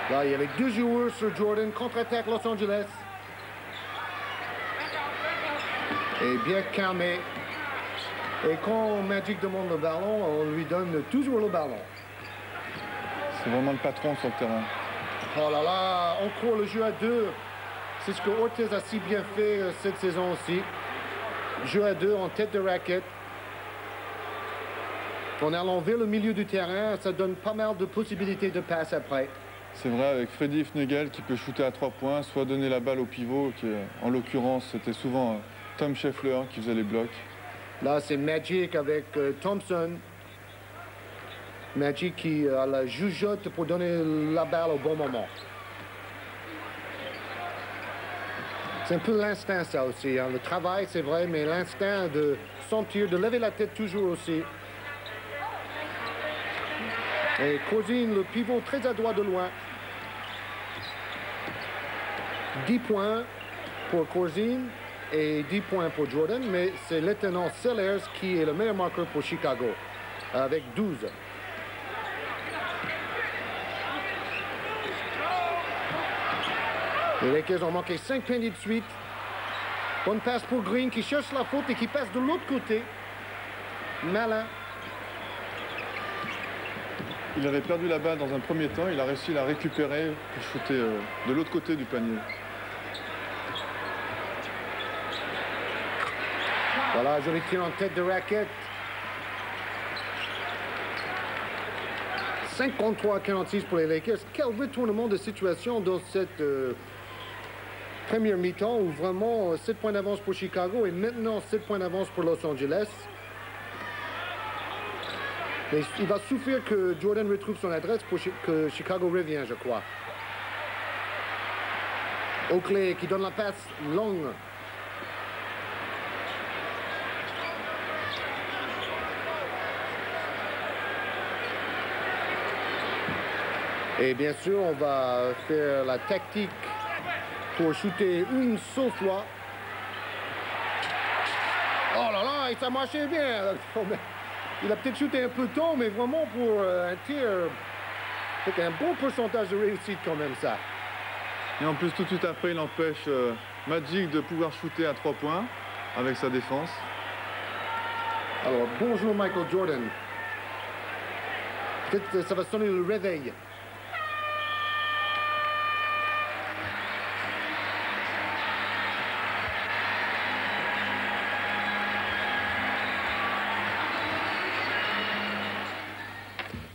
Là, il y avait deux joueurs sur Jordan, contre-attaque Los Angeles. Et bien calmé. Et quand Magic demande le ballon, on lui donne toujours le ballon. C'est vraiment le patron sur le terrain. Oh là là, on court le jeu à deux. C'est ce que Ortiz a si bien fait cette saison aussi. Jeu à deux en tête de raquette. En allant vers le milieu du terrain, ça donne pas mal de possibilités de passe après. C'est vrai, avec Freddie Fnegel qui peut shooter à 3 points, soit donner la balle au pivot, qui en l'occurrence c'était souvent Tom Scheffler qui faisait les blocs. Là, c'est Magic avec Thompson. Magic qui a la jugeote pour donner la balle au bon moment. C'est un peu l'instinct, ça aussi. Hein. Le travail, c'est vrai, mais l'instinct de sentir, de lever la tête toujours aussi. Et Corzine, le pivot très adroit de loin. 10 points pour Corzine et 10 points pour Jordan, mais c'est lieutenant Sellers qui est le meilleur marqueur pour Chicago, avec 12. Les Lakers ont manqué 5 paniers de suite. Bonne passe pour Green qui cherche la faute et qui passe de l'autre côté. Malin. Il avait perdu la balle dans un premier temps, il a réussi à la récupérer pour shooter de l'autre côté du panier. Voilà, joli tir en tête de raquette. 53-46 pour les Lakers. Quel retournement de situation dans cette première mi-temps où vraiment 7 points d'avance pour Chicago et maintenant 7 points d'avance pour Los Angeles. Mais il va souffrir que Jordan retrouve son adresse pour que Chicago revienne, je crois. Oakley qui donne la passe longue. Et bien sûr, on va faire la tactique pour shooter une seule fois. Oh là là, et ça marchait bien. Il a peut-être shooté un peu tôt, mais vraiment pour un tir avec un bon pourcentage de réussite quand même ça. Et en plus, tout de suite après, il empêche Magic de pouvoir shooter à 3 points avec sa défense. Alors, bonjour Michael Jordan. Peut-être que ça va sonner le réveil.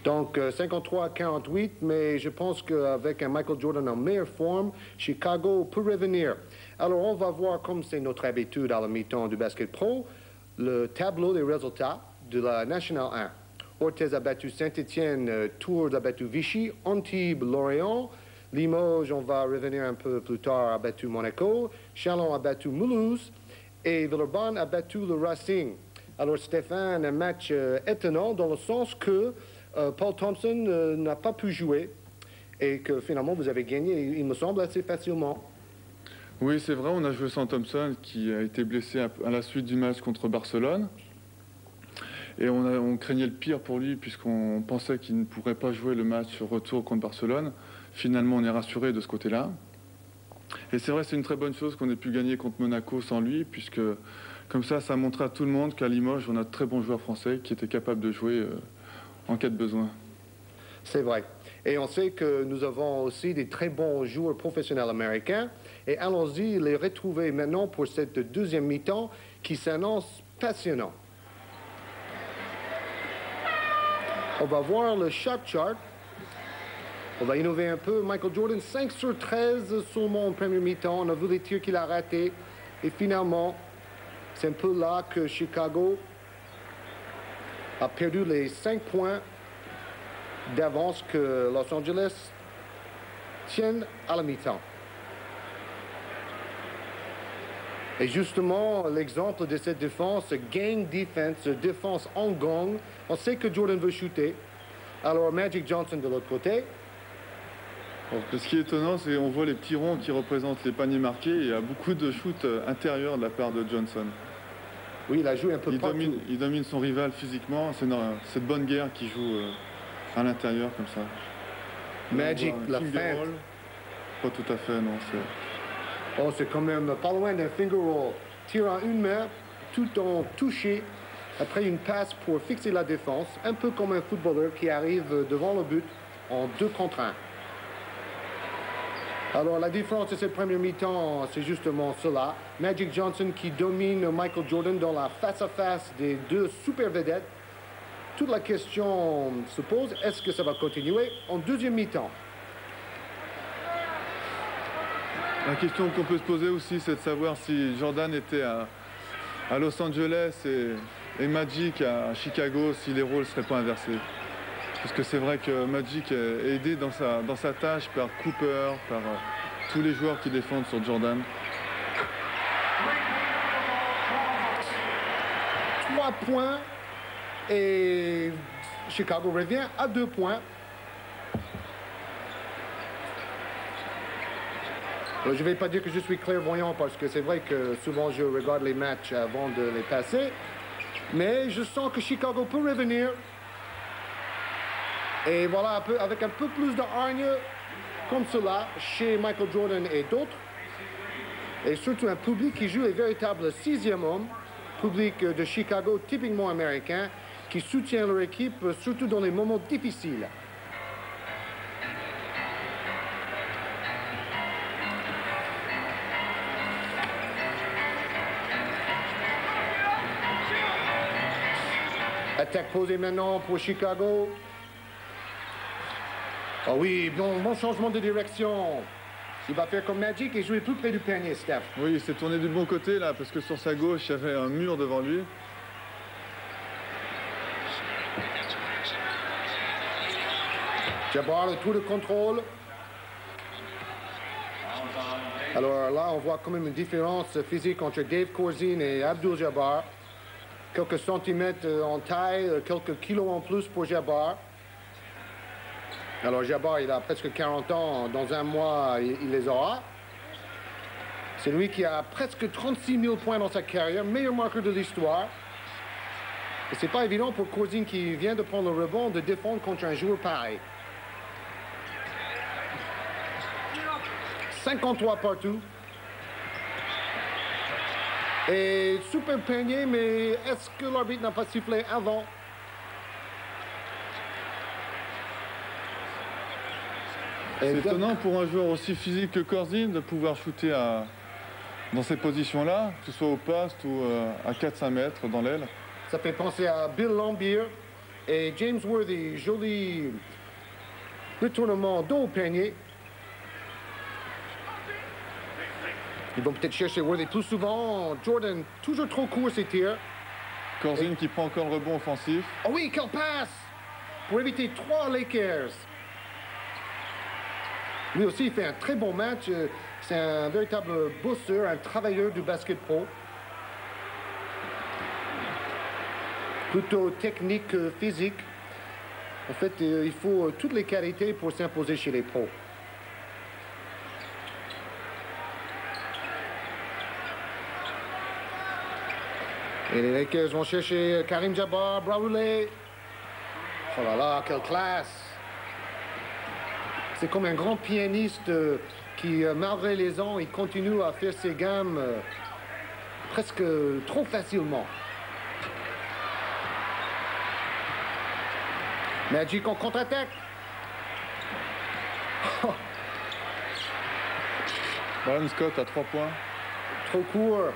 Donc 53-48, mais je pense qu'avec un Michael Jordan en meilleure forme, Chicago peut revenir. Alors on va voir, comme c'est notre habitude à la mi-temps du basket pro, le tableau des résultats de la National 1. Orthez a battu Saint-Étienne, Tours a battu Vichy, Antibes, Lorient, Limoges, on va revenir un peu plus tard, a battu Monaco, Chalon a battu Mulhouse et Villeurbanne a battu le Racing. Alors Stéphane, un match étonnant dans le sens que Paul Thompson n'a pas pu jouer et que finalement vous avez gagné, il me semble, assez facilement. Oui, c'est vrai, on a joué sans Thompson qui a été blessé à la suite du match contre Barcelone. Et on craignait le pire pour lui puisqu'on pensait qu'il ne pourrait pas jouer le match retour contre Barcelone. Finalement, on est rassuré de ce côté-là. Et c'est vrai, c'est une très bonne chose qu'on ait pu gagner contre Monaco sans lui, puisque comme ça a montré à tout le monde qu'à Limoges, on a de très bons joueurs français qui étaient capables de jouer en cas de besoin. C'est vrai. Et on sait que nous avons aussi des très bons joueurs professionnels américains. Et allons-y les retrouver maintenant pour cette deuxième mi-temps qui s'annonce passionnant. On va voir le shot chart. On va innover un peu. Michael Jordan, 5 sur 13 seulement en première mi-temps. On a vu les tirs qu'il a ratés. Et finalement, c'est un peu là que Chicago a perdu les 5 points d'avance que Los Angeles tiennent à la mi-temps. Et justement, l'exemple de cette défense, gang defense, défense en gang, on sait que Jordan veut shooter. Alors Magic Johnson de l'autre côté. Ce qui est étonnant, c'est qu'on voit les petits ronds qui représentent les paniers marqués. Et il y a beaucoup de shoots intérieurs de la part de Johnson. Oui, il a joué un peu partout. Il domine son rival physiquement. C'est de bonne guerre qui joue à l'intérieur comme ça. Magic, la fin. Pas tout à fait, non. Oh, c'est quand même pas loin d'un finger roll. Tire en une main, tout en touché, après une passe pour fixer la défense, un peu comme un footballeur qui arrive devant le but en 2 contre 1. Alors, la différence de cette première mi-temps, c'est justement cela. Magic Johnson qui domine Michael Jordan dans la face-à-face des deux super vedettes. Toute la question se pose, est-ce que ça va continuer en deuxième mi-temps? La question qu'on peut se poser aussi, c'est de savoir si Jordan était à Los Angeles et Magic à Chicago, si les rôles ne seraient pas inversés. Parce que c'est vrai que Magic est aidé dans sa tâche par Cooper, par tous les joueurs qui défendent sur Jordan. 3 points et Chicago revient à 2 points. Je ne vais pas dire que je suis clairvoyant parce que c'est vrai que souvent je regarde les matchs avant de les passer. Mais je sens que Chicago peut revenir. Et voilà, avec un peu plus de hargne comme cela chez Michael Jordan et d'autres. Et surtout un public qui joue les véritables 6e hommes. Public de Chicago typiquement américain qui soutient leur équipe surtout dans les moments difficiles. Attaque posée maintenant pour Chicago. Oh oui, bon changement de direction. Il va faire comme Magic et jouer plus près du panier, Steph. Oui, il s'est tourné du bon côté là, parce que sur sa gauche, il y avait un mur devant lui. Jabbar, le tour de contrôle. Alors là, on voit quand même une différence physique entre Dave Corzine et Abdul Jabbar. Quelques centimètres en taille, quelques kilos en plus pour Jabbar. Alors Jabbar, il a presque 40 ans. Dans un mois, il les aura. C'est lui qui a presque 36 000 points dans sa carrière, meilleur marqueur de l'histoire. Et c'est pas évident pour Corzine qui vient de prendre le rebond de défendre contre un joueur pareil. 53 partout. Et super panier, mais est-ce que l'arbitre n'a pas sifflé avant? C'est étonnant pour un joueur aussi physique que Corzine de pouvoir shooter dans ces positions-là, que ce soit au poste ou à 4-5 mètres dans l'aile. Ça fait penser à Bill Laimbeer, Et James Worthy, joli retournement dos au panier. Ils vont peut-être chercher Worthy plus souvent. Jordan, toujours trop court ses tirs. Corzine qui prend encore le rebond offensif. Oh oui, quelle passe! Pour éviter 3 Lakers. Lui aussi, il fait un très bon match. C'est un véritable bosseur, un travailleur du basket pro. Plutôt technique que physique. En fait, il faut toutes les qualités pour s'imposer chez les pros. Et les Lakers vont chercher Karim Jabbar, bras roulés. Oh là là, quelle classe! C'est comme un grand pianiste qui, malgré les ans, il continue à faire ses gammes presque trop facilement. Magic en contre-attaque. Oh. Byron Scott à 3 points. Trop court.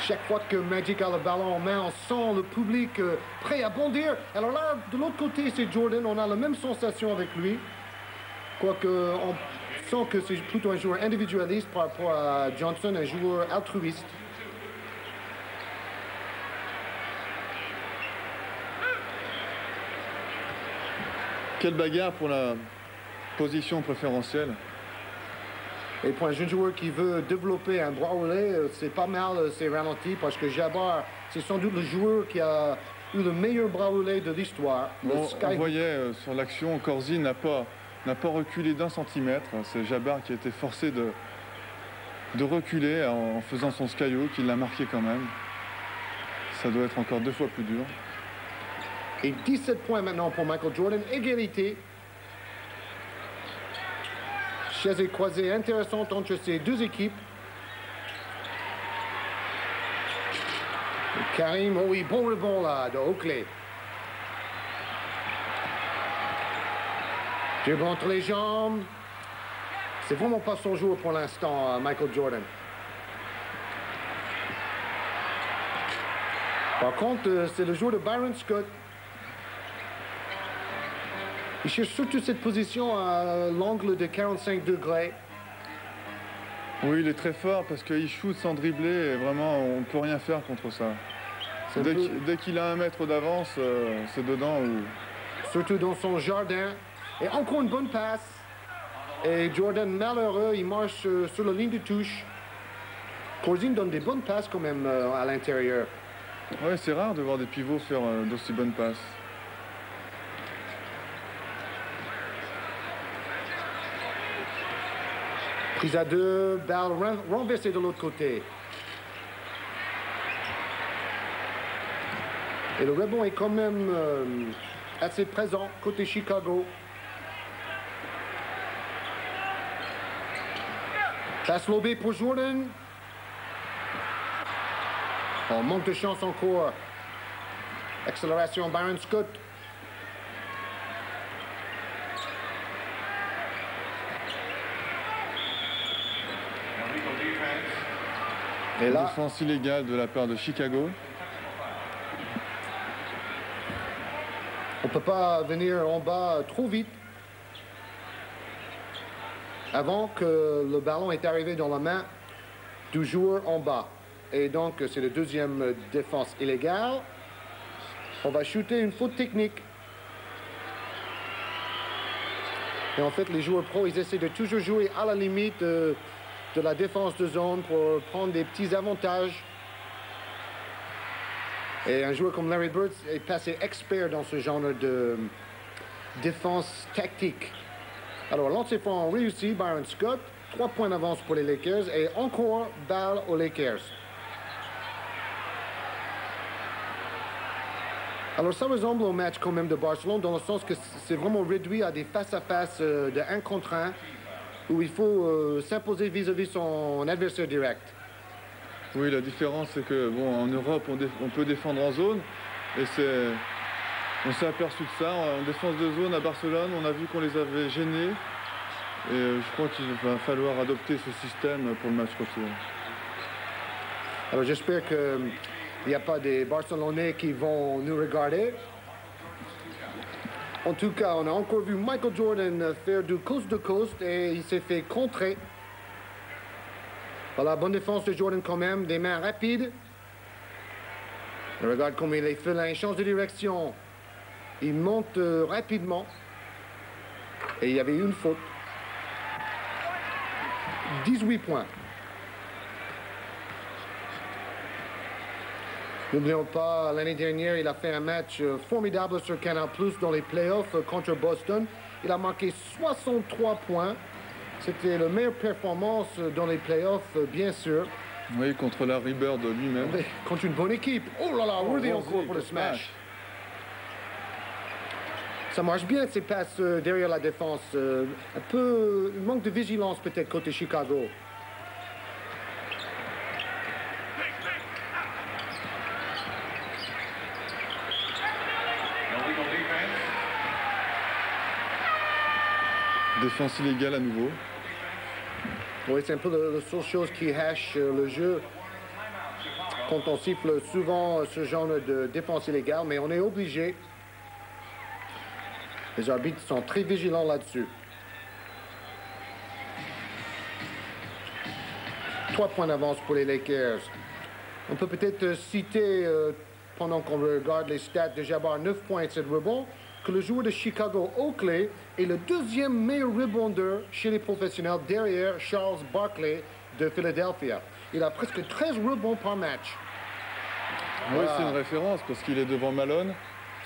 Chaque fois que Magic a le ballon en main, on sent le public prêt à bondir. Alors là, de l'autre côté, c'est Jordan. On a la même sensation avec lui. Quoique, on sent que c'est plutôt un joueur individualiste par rapport à Johnson, un joueur altruiste. Quelle bagarre pour la position préférentielle. Et pour un jeune joueur qui veut développer un bras roulé, c'est pas mal, c'est ralenti, parce que Jabbar, c'est sans doute le joueur qui a eu le meilleur bras roulé de l'histoire. On voyait sur l'action, Corzine n'a pas reculé d'1 centimètre. C'est Jabbar qui a été forcé de reculer en faisant son skyhook, qui l'a marqué quand même. Ça doit être encore 2 fois plus dur. Et 17 points maintenant pour Michael Jordan, égalité. Chaise et croisée intéressante entre ces deux équipes. Et Karim, oh oui, bon rebond là de Oakley. Dribble entre les jambes. C'est vraiment pas son jour pour l'instant, Michael Jordan. Par contre, c'est le jour de Byron Scott. Il cherche surtout cette position à l'angle de 45 degrés. Oui, il est très fort parce qu'il shoot sans dribbler et vraiment, on ne peut rien faire contre ça. Dès qu'il a 1 mètre d'avance, c'est dedans. Surtout dans son jardin. Et encore une bonne passe. Et Jordan, malheureux, il marche sur la ligne de touche. Corzine donne des bonnes passes quand même à l'intérieur. Oui, c'est rare de voir des pivots faire d'aussi bonnes passes. Prise à 2, balle renversée de l'autre côté. Et le rebond est quand même assez présent côté Chicago. Passe lobée pour Jordan. Oh, manque de chance encore. Accélération Byron Scott. Et là, défense illégale de la part de Chicago. On ne peut pas venir en bas trop vite avant que le ballon est arrivé dans la main du joueur en bas. Et donc, c'est la deuxième défense illégale. On va shooter une faute technique. Et en fait, les joueurs pros, ils essaient de toujours jouer à la limite de la défense de zone pour prendre des petits avantages. Et un joueur comme Larry Bird est passé expert dans ce genre de défense tactique. Alors, lancer franc réussi, Byron Scott. 3 points d'avance pour les Lakers et encore balle aux Lakers. Alors, ça ressemble au match quand même de Barcelone dans le sens que c'est vraiment réduit à des face-à-face de 1 contre 1 où il faut s'imposer vis-à-vis son adversaire direct. Oui, la différence, c'est que bon, en Europe, on peut défendre en zone. Et on s'est aperçu de ça. En défense de zone à Barcelone, on a vu qu'on les avait gênés. Et je crois qu'il va falloir adopter ce système pour le match retour. Alors j'espère que Il n'y a pas des Barcelonais qui vont nous regarder. En tout cas, on a encore vu Michael Jordan faire du coast to coast et il s'est fait contrer. Voilà, bonne défense de Jordan quand même, des mains rapides. Et regarde comment il est félin, il change de direction. Il monte rapidement. Et il y avait une faute. 18 points. N'oublions pas, l'année dernière, il a fait un match formidable sur Canal+ dans les playoffs contre Boston. Il a marqué 63 points. C'était la meilleure performance dans les playoffs, bien sûr. Oui, contre Larry Bird lui-même. Oui, contre une bonne équipe. Oh là là, Worthy encore pour le smash. Ça marche bien ces passes derrière la défense. Un peu, il manque de vigilance peut-être côté Chicago. Défense illégale à nouveau. Oui, c'est un peu la seule chose qui hache le jeu. Quand on siffle souvent ce genre de défense illégale, mais on est obligé. Les arbitres sont très vigilants là-dessus. 3 points d'avance pour les Lakers. On peut peut-être citer, pendant qu'on regarde les stats de Jabbar, 9 points et 7 rebonds, que le joueur de Chicago, Oakley, est le deuxième meilleur rebondeur chez les professionnels derrière Charles Barkley de Philadelphia. Il a presque 13 rebonds par match. Oui, c'est une référence parce qu'il est devant Malone,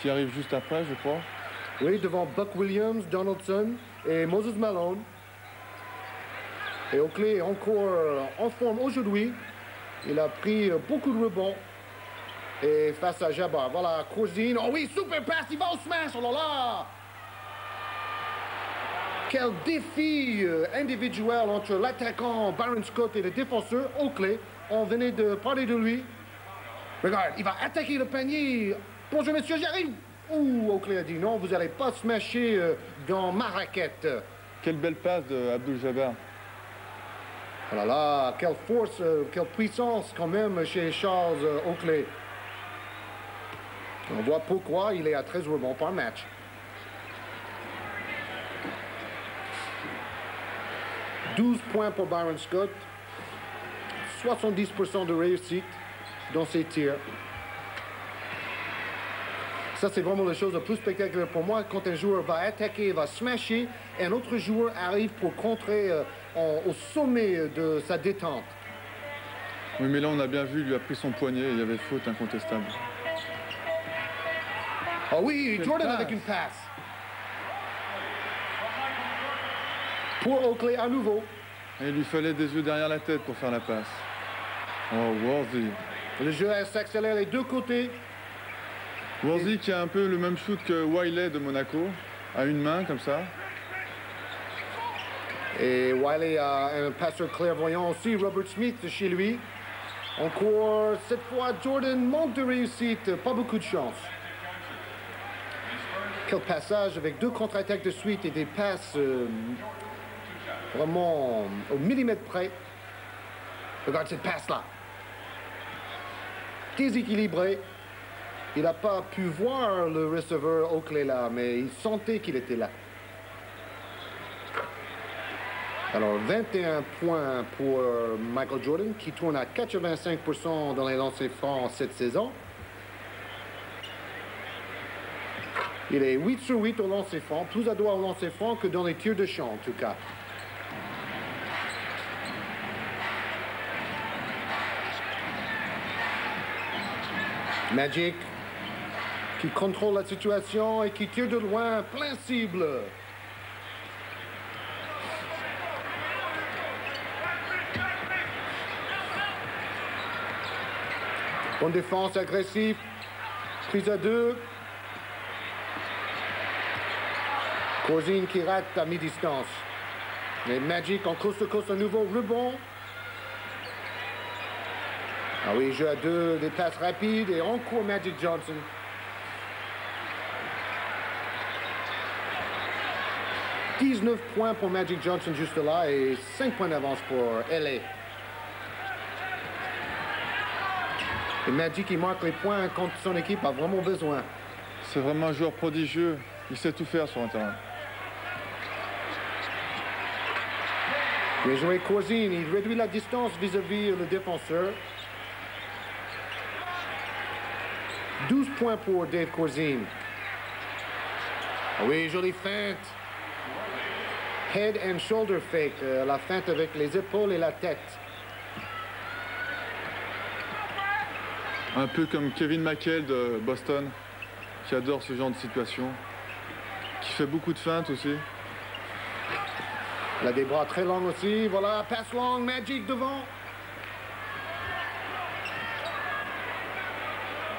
qui arrive juste après, je crois. Oui, devant Buck Williams, Donaldson et Moses Malone. Et Oakley est encore en forme aujourd'hui. Il a pris beaucoup de rebonds. Et face à Jabbar, voilà, Cousine. Oh oui, super pass, il va au smash, oh là là! Quel défi individuel entre l'attaquant Byron Scott et le défenseur Oakley. On venait de parler de lui. Regarde, il va attaquer le panier. Bonjour messieurs, j'arrive. Ouh, Oakley a dit non, vous n'allez pas smasher dans ma raquette. Quelle belle passe de Abdul-Jabbar. Oh là là, quelle force, quelle puissance quand même chez Charles Oakley. On voit pourquoi il est à 13 rebonds par match. « 12 points pour Byron Scott. 70% de réussite dans ses tirs. Ça, c'est vraiment la chose la plus spectaculaire pour moi. Quand un joueur va attaquer, va smasher, et un autre joueur arrive pour contrer au sommet de sa détente. Oui, mais là, on a bien vu, il lui a pris son poignet, il y avait faute incontestable. Ah oui, Quelle Jordan passe. avec une passe. Pour Oakley à nouveau. Et il lui fallait des yeux derrière la tête pour faire la passe. Oh, Worthy. Le jeu s'accélère les deux côtés. Worthy qui a un peu le même shoot que Wiley de Monaco, à une main comme ça. Et Wiley a un passeur clairvoyant aussi, Robert Smith chez lui. Encore, cette fois, Jordan manque de réussite, pas beaucoup de chance. Quel passage avec deux contre-attaques de suite et des passes vraiment au millimètre près. Regarde cette passe-là. Déséquilibré. Il n'a pas pu voir le receveur Oakley là, mais il sentait qu'il était là. Alors, 21 points pour Michael Jordan, qui tourne à 85% dans les lancers francs cette saison. Il est 8 sur 8 au lancer franc, plus à droit au lancer franc que dans les tirs de champ, en tout cas. Magic, qui contrôle la situation et qui tire de loin, plein cible. Bonne défense agressive. Prise à deux. Cousine qui rate à mi-distance. Et Magic en course à nouveau, rebond. Ah oui, jeu à deux, des passes rapides et encore Magic Johnson. « 19 points pour Magic Johnson juste là et 5 points d'avance pour LA. Et Magic, il marque les points quand son équipe a vraiment besoin. C'est vraiment un joueur prodigieux. Il sait tout faire sur un terrain. Bien joué Corzine, il réduit la distance vis-à-vis le défenseur. 12 points pour Dave Corzine. Oui, jolie feinte. Head and shoulder fake, la feinte avec les épaules et la tête. Un peu comme Kevin McHale de Boston, qui adore ce genre de situation, qui fait beaucoup de feintes aussi. Il a des bras très longs aussi. Voilà, passe long, Magic devant.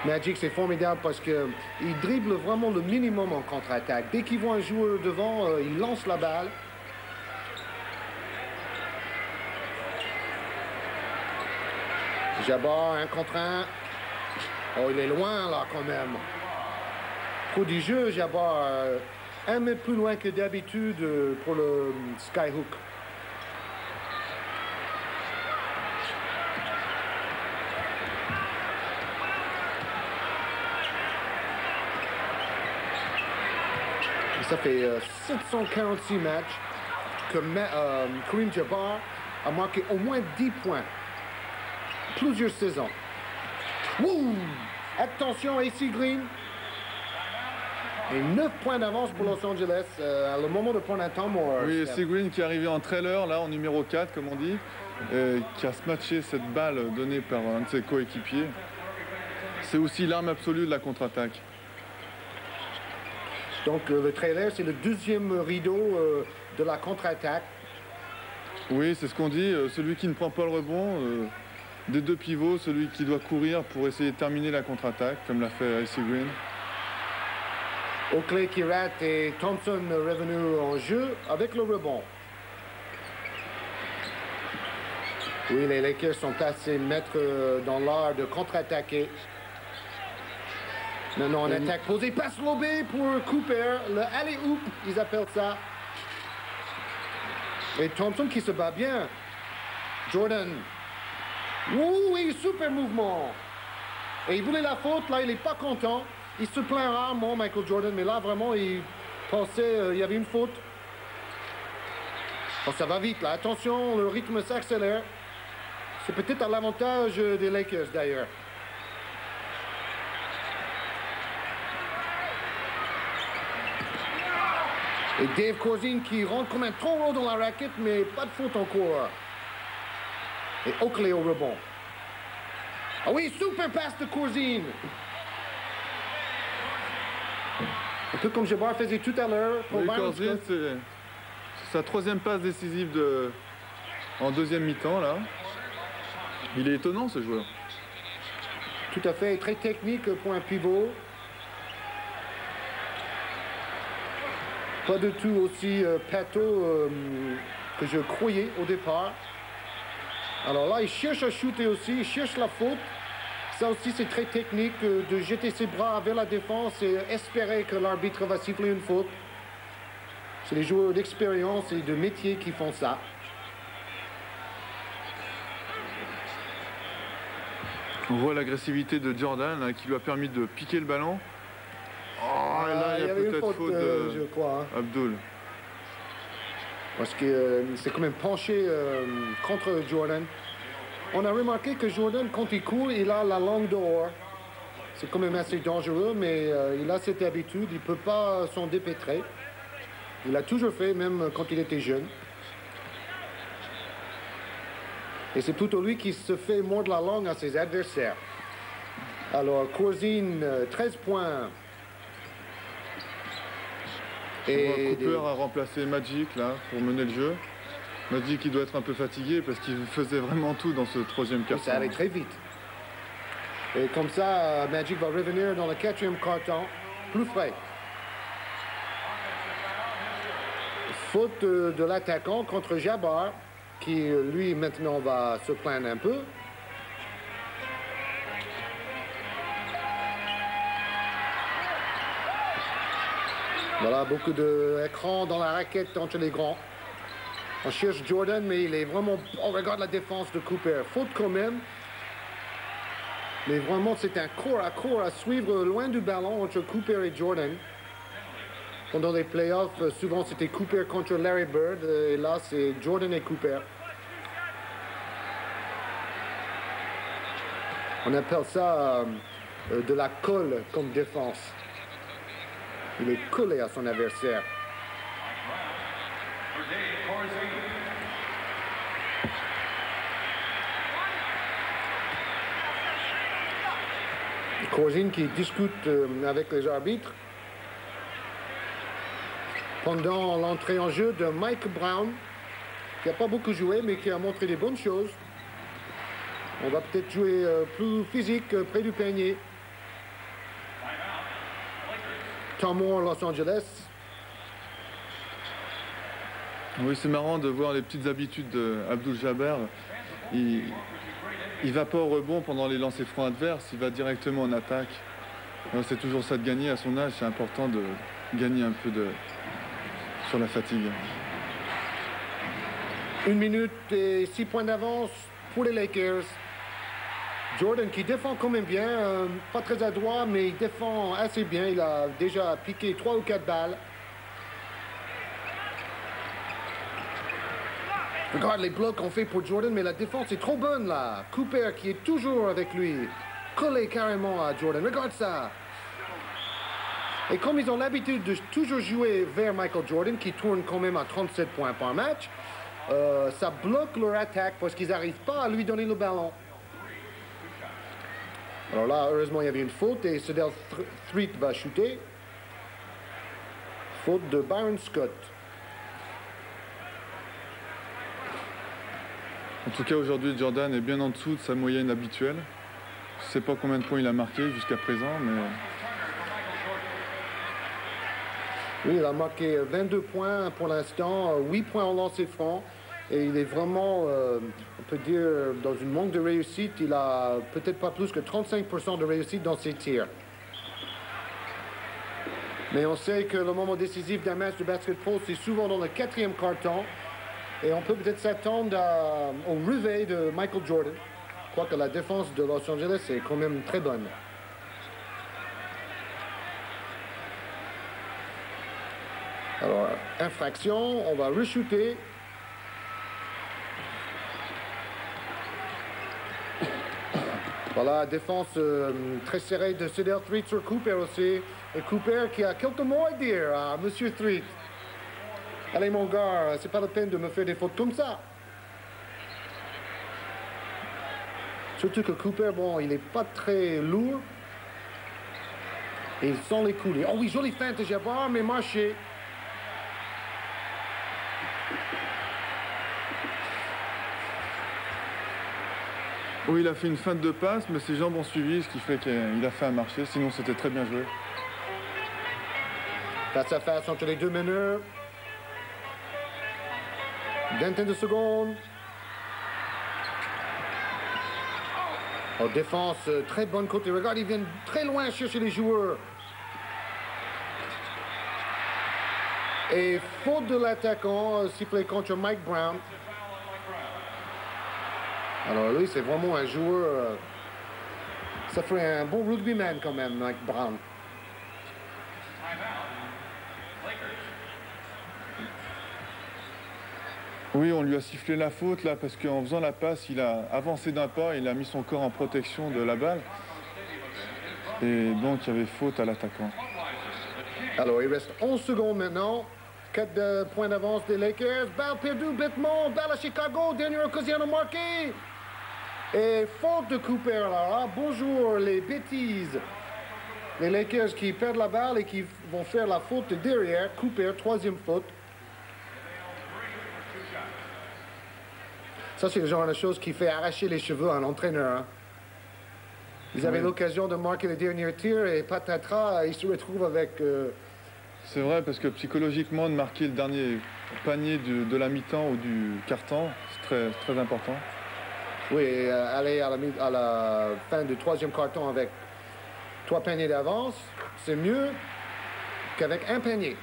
Magic, c'est formidable parce qu'il dribble vraiment le minimum en contre-attaque. Dès qu'il voit un joueur devant, il lance la balle. Jabbar, 1 contre 1. Oh, il est loin là quand même. Prodigieux, Jabbar. 1 mètre plus loin que d'habitude pour le skyhook. Et ça fait 746 matchs que Kareem Jabbar a marqué au moins 10 points. Plusieurs saisons. Wouh! Attention, AC Green. Et 9 points d'avance pour Los Angeles à le moment de prendre un temps mort. Oui, AC Green qui est arrivé en trailer, là, en numéro 4, comme on dit, qui a smatché cette balle donnée par un de ses coéquipiers. C'est aussi l'arme absolue de la contre-attaque. Donc le trailer, c'est le deuxième rideau de la contre-attaque. Oui, c'est ce qu'on dit. Celui qui ne prend pas le rebond, des deux pivots, celui qui doit courir pour essayer de terminer la contre-attaque, comme l'a fait AC Green. Oakley qui rate et Thompson revenu en jeu avec le rebond. Oui, les Lakers sont assez maîtres dans l'art de contre-attaquer. Maintenant, on attaque posée, passe lobée pour Cooper, le alley-oop, ils appellent ça. Et Thompson qui se bat bien. Jordan. Oui, super mouvement. Et il voulait la faute, là, il n'est pas content. Il se plaint rarement, Michael Jordan, mais là, vraiment, il pensait il y avait une faute. Oh, ça va vite, là. Attention, le rythme s'accélère. C'est peut-être à l'avantage des Lakers, d'ailleurs. Et Dave Corzine qui rentre comme un taureau dans la raquette, mais pas de faute encore. Et Oakley au rebond. Ah oui, super passe de Corzine. Un peu comme Jabbar faisait tout à l'heure. Oui, Corzine, c'est sa 3e passe décisive en deuxième mi-temps, là. Il est étonnant, ce joueur. Tout à fait, très technique pour un pivot. Pas du tout aussi pâteau que je croyais au départ. Alors là, il cherche à shooter aussi, il cherche la faute. Ça aussi, c'est très technique de jeter ses bras vers la défense et espérer que l'arbitre va siffler une faute. C'est les joueurs d'expérience et de métier qui font ça. On voit l'agressivité de Jordan là, qui lui a permis de piquer le ballon. Oh, et là, il y a peut-être faute de je crois, hein. Abdul. Parce que c'est quand même penché contre Jordan. On a remarqué que Jordan, quand il court, il a la langue dehors. C'est quand même assez dangereux, mais il a cette habitude. Il ne peut pas s'en dépêtrer. Il l'a toujours fait, même quand il était jeune. Et c'est plutôt lui qui se fait mordre la langue à ses adversaires. Alors, Corzine, 13 points. Et Cooper a remplacé Magic là pour mener le jeu. Magic qui doit être un peu fatigué parce qu'il faisait vraiment tout dans ce 3e quart-temps. Ça allait très vite. Et comme ça, Magic va revenir dans le 4e quart-temps, plus frais. Faute de l'attaquant contre Jabbar, qui lui maintenant va se plaindre un peu. Voilà, beaucoup d'écrans dans la raquette entre les grands. On cherche Jordan, mais il est vraiment... On regarde la défense de Cooper. Faute quand même. Mais vraiment, c'est un corps à corps à suivre loin du ballon entre Cooper et Jordan. Pendant les playoffs, souvent c'était Cooper contre Larry Bird, et là c'est Jordan et Cooper. On appelle ça de la colle comme défense. Il est collé à son adversaire. Corzine qui discute avec les arbitres. Pendant l'entrée en jeu de Mike Brown, qui n'a pas beaucoup joué, mais qui a montré des bonnes choses. On va peut-être jouer plus physique près du panier. Tom Moore, Los Angeles. Oui, c'est marrant de voir les petites habitudes d'Abdul-Jabbar. Il va pas au rebond pendant les lancers francs adverses, il va directement en attaque. C'est toujours ça de gagner à son âge, c'est important de gagner un peu sur la fatigue. 1 minute et 6 points d'avance pour les Lakers. Jordan qui défend quand même bien, pas très adroit, mais il défend assez bien. Il a déjà piqué 3 ou 4 balles. Regarde les blocs qu'on fait pour Jordan, mais la défense est trop bonne là. Cooper qui est toujours avec lui, collé carrément à Jordan. Regarde ça. Et comme ils ont l'habitude de toujours jouer vers Michael Jordan, qui tourne quand même à 37 points par match, ça bloque leur attaque parce qu'ils n'arrivent pas à lui donner le ballon. Alors là, heureusement, il y avait une faute et Sedell Threatt va shooter. Faute de Byron Scott. En tout cas, aujourd'hui, Jordan est bien en dessous de sa moyenne habituelle. Je ne sais pas combien de points il a marqué jusqu'à présent, mais... Oui, il a marqué 22 points pour l'instant, 8 points en lancer franc. Et il est vraiment, on peut dire, dans une manque de réussite. Il a peut-être pas plus que 35% de réussite dans ses tirs. Mais on sait que le moment décisif d'un match de basketball, c'est souvent dans le 4e quart-temps. Et on peut peut-être s'attendre au réveil de Michael Jordan. Je crois que la défense de Los Angeles est quand même très bonne. Alors, infraction, on va re-shooter. Voilà, défense très serrée de Sedell Threatt sur Cooper aussi. Et Cooper qui a quelques mots à dire à Monsieur Threatt. Allez mon gars, c'est pas la peine de me faire des fautes comme ça. Surtout que Cooper, bon, il est pas très lourd. Et il sent les coups. Oh oui, jolie feinte de Jabbar, mais marché. Oui, il a fait une feinte de passe, mais ses jambes ont suivi, ce qui fait qu'il a fait un marché. Sinon, c'était très bien joué. Face à face entre les deux meneurs. Vingtaine de secondes. En défense, très bonne côté. Regarde, ils viennent très loin chercher les joueurs. Et faute de l'attaquant, sifflé contre Mike Brown. Alors lui, c'est vraiment un joueur... ça ferait un bon rugbyman quand même, Mike Brown. Oui, on lui a sifflé la faute là parce qu'en faisant la passe, il a avancé d'un pas, il a mis son corps en protection de la balle. Et donc il y avait faute à l'attaquant. Alors il reste 11 secondes maintenant. 4 points d'avance des Lakers. Balle perdue bêtement. Balle à Chicago. Dernière occasion de marquer. Et faute de Cooper là. Bonjour les bêtises. Les Lakers qui perdent la balle et qui vont faire la faute de derrière. Cooper, 3e faute. Ça, c'est le genre de chose qui fait arracher les cheveux à un entraîneur. Hein. Ils avaient l'occasion de marquer le dernier tir et patatras, ils se retrouvent avec... C'est vrai, parce que psychologiquement, de marquer le dernier panier de la mi-temps ou du quart-temps, c'est très important. Oui, aller à la fin du 3e quart-temps avec 3 paniers d'avance, c'est mieux qu'avec un panier.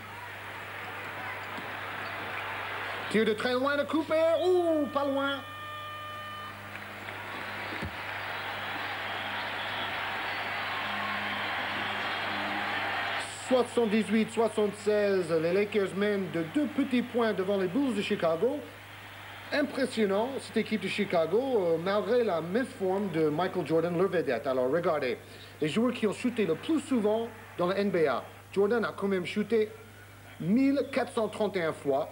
Tir de très loin de Cooper. Ouh, pas loin. 78-76, les Lakers mènent de 2 petits points devant les Bulls de Chicago. Impressionnant, cette équipe de Chicago, malgré la méforme de Michael Jordan, leur vedette. Alors, regardez, les joueurs qui ont shooté le plus souvent dans la NBA. Jordan a quand même shooté 1431 fois,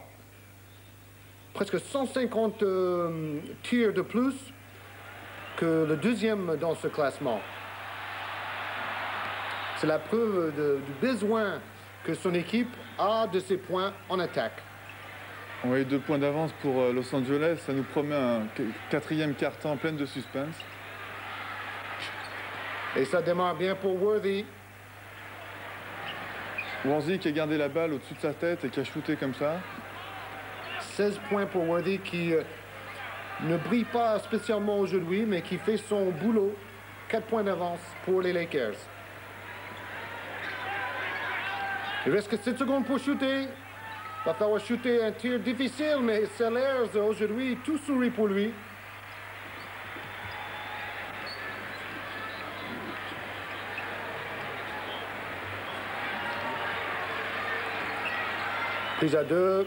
presque 150 tirs de plus que le deuxième dans ce classement. C'est la preuve du besoin que son équipe a de ses points en attaque. On a eu 2 points d'avance pour Los Angeles. Ça nous promet un 4e quart-temps plein de suspense. Et ça démarre bien pour Worthy. Worthy qui a gardé la balle au-dessus de sa tête et qui a shooté comme ça. 16 points pour Worthy qui ne brille pas spécialement aujourd'hui, mais qui fait son boulot. 4 points d'avance pour les Lakers. Il reste que 7 secondes pour shooter. Il va falloir shooter un tir difficile, mais Sellers, aujourd'hui, tout sourit pour lui. Prise à 2.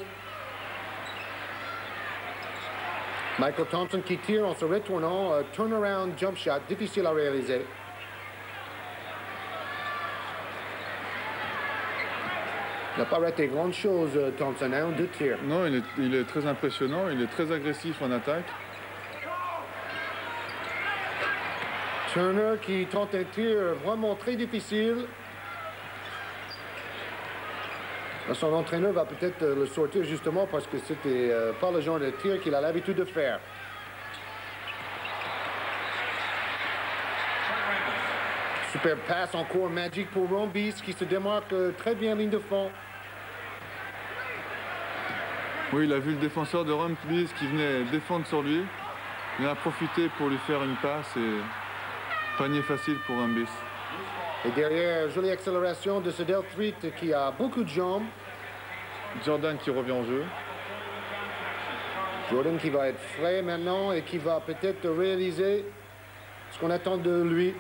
Michael Thompson qui tire en se retournant. Turnaround jump shot, difficile à réaliser. Il n'a pas raté grand-chose, Thompson, hein, 2 tirs. Non, il est très impressionnant, il est très agressif en attaque. Turner qui tente un tir vraiment très difficile. Son entraîneur va peut-être le sortir justement parce que c'était pas le genre de tir qu'il a l'habitude de faire. Super passe encore Magic pour Rambis qui se démarque très bien en ligne de fond. Oui, il a vu le défenseur de Rambis qui venait défendre sur lui. Il a profité pour lui faire une passe et panier facile pour Rambis. Et derrière, jolie accélération de ce Delthreet qui a beaucoup de jambes. Jordan qui revient en jeu. Jordan qui va être frais maintenant et qui va peut-être réaliser ce qu'on attend de lui.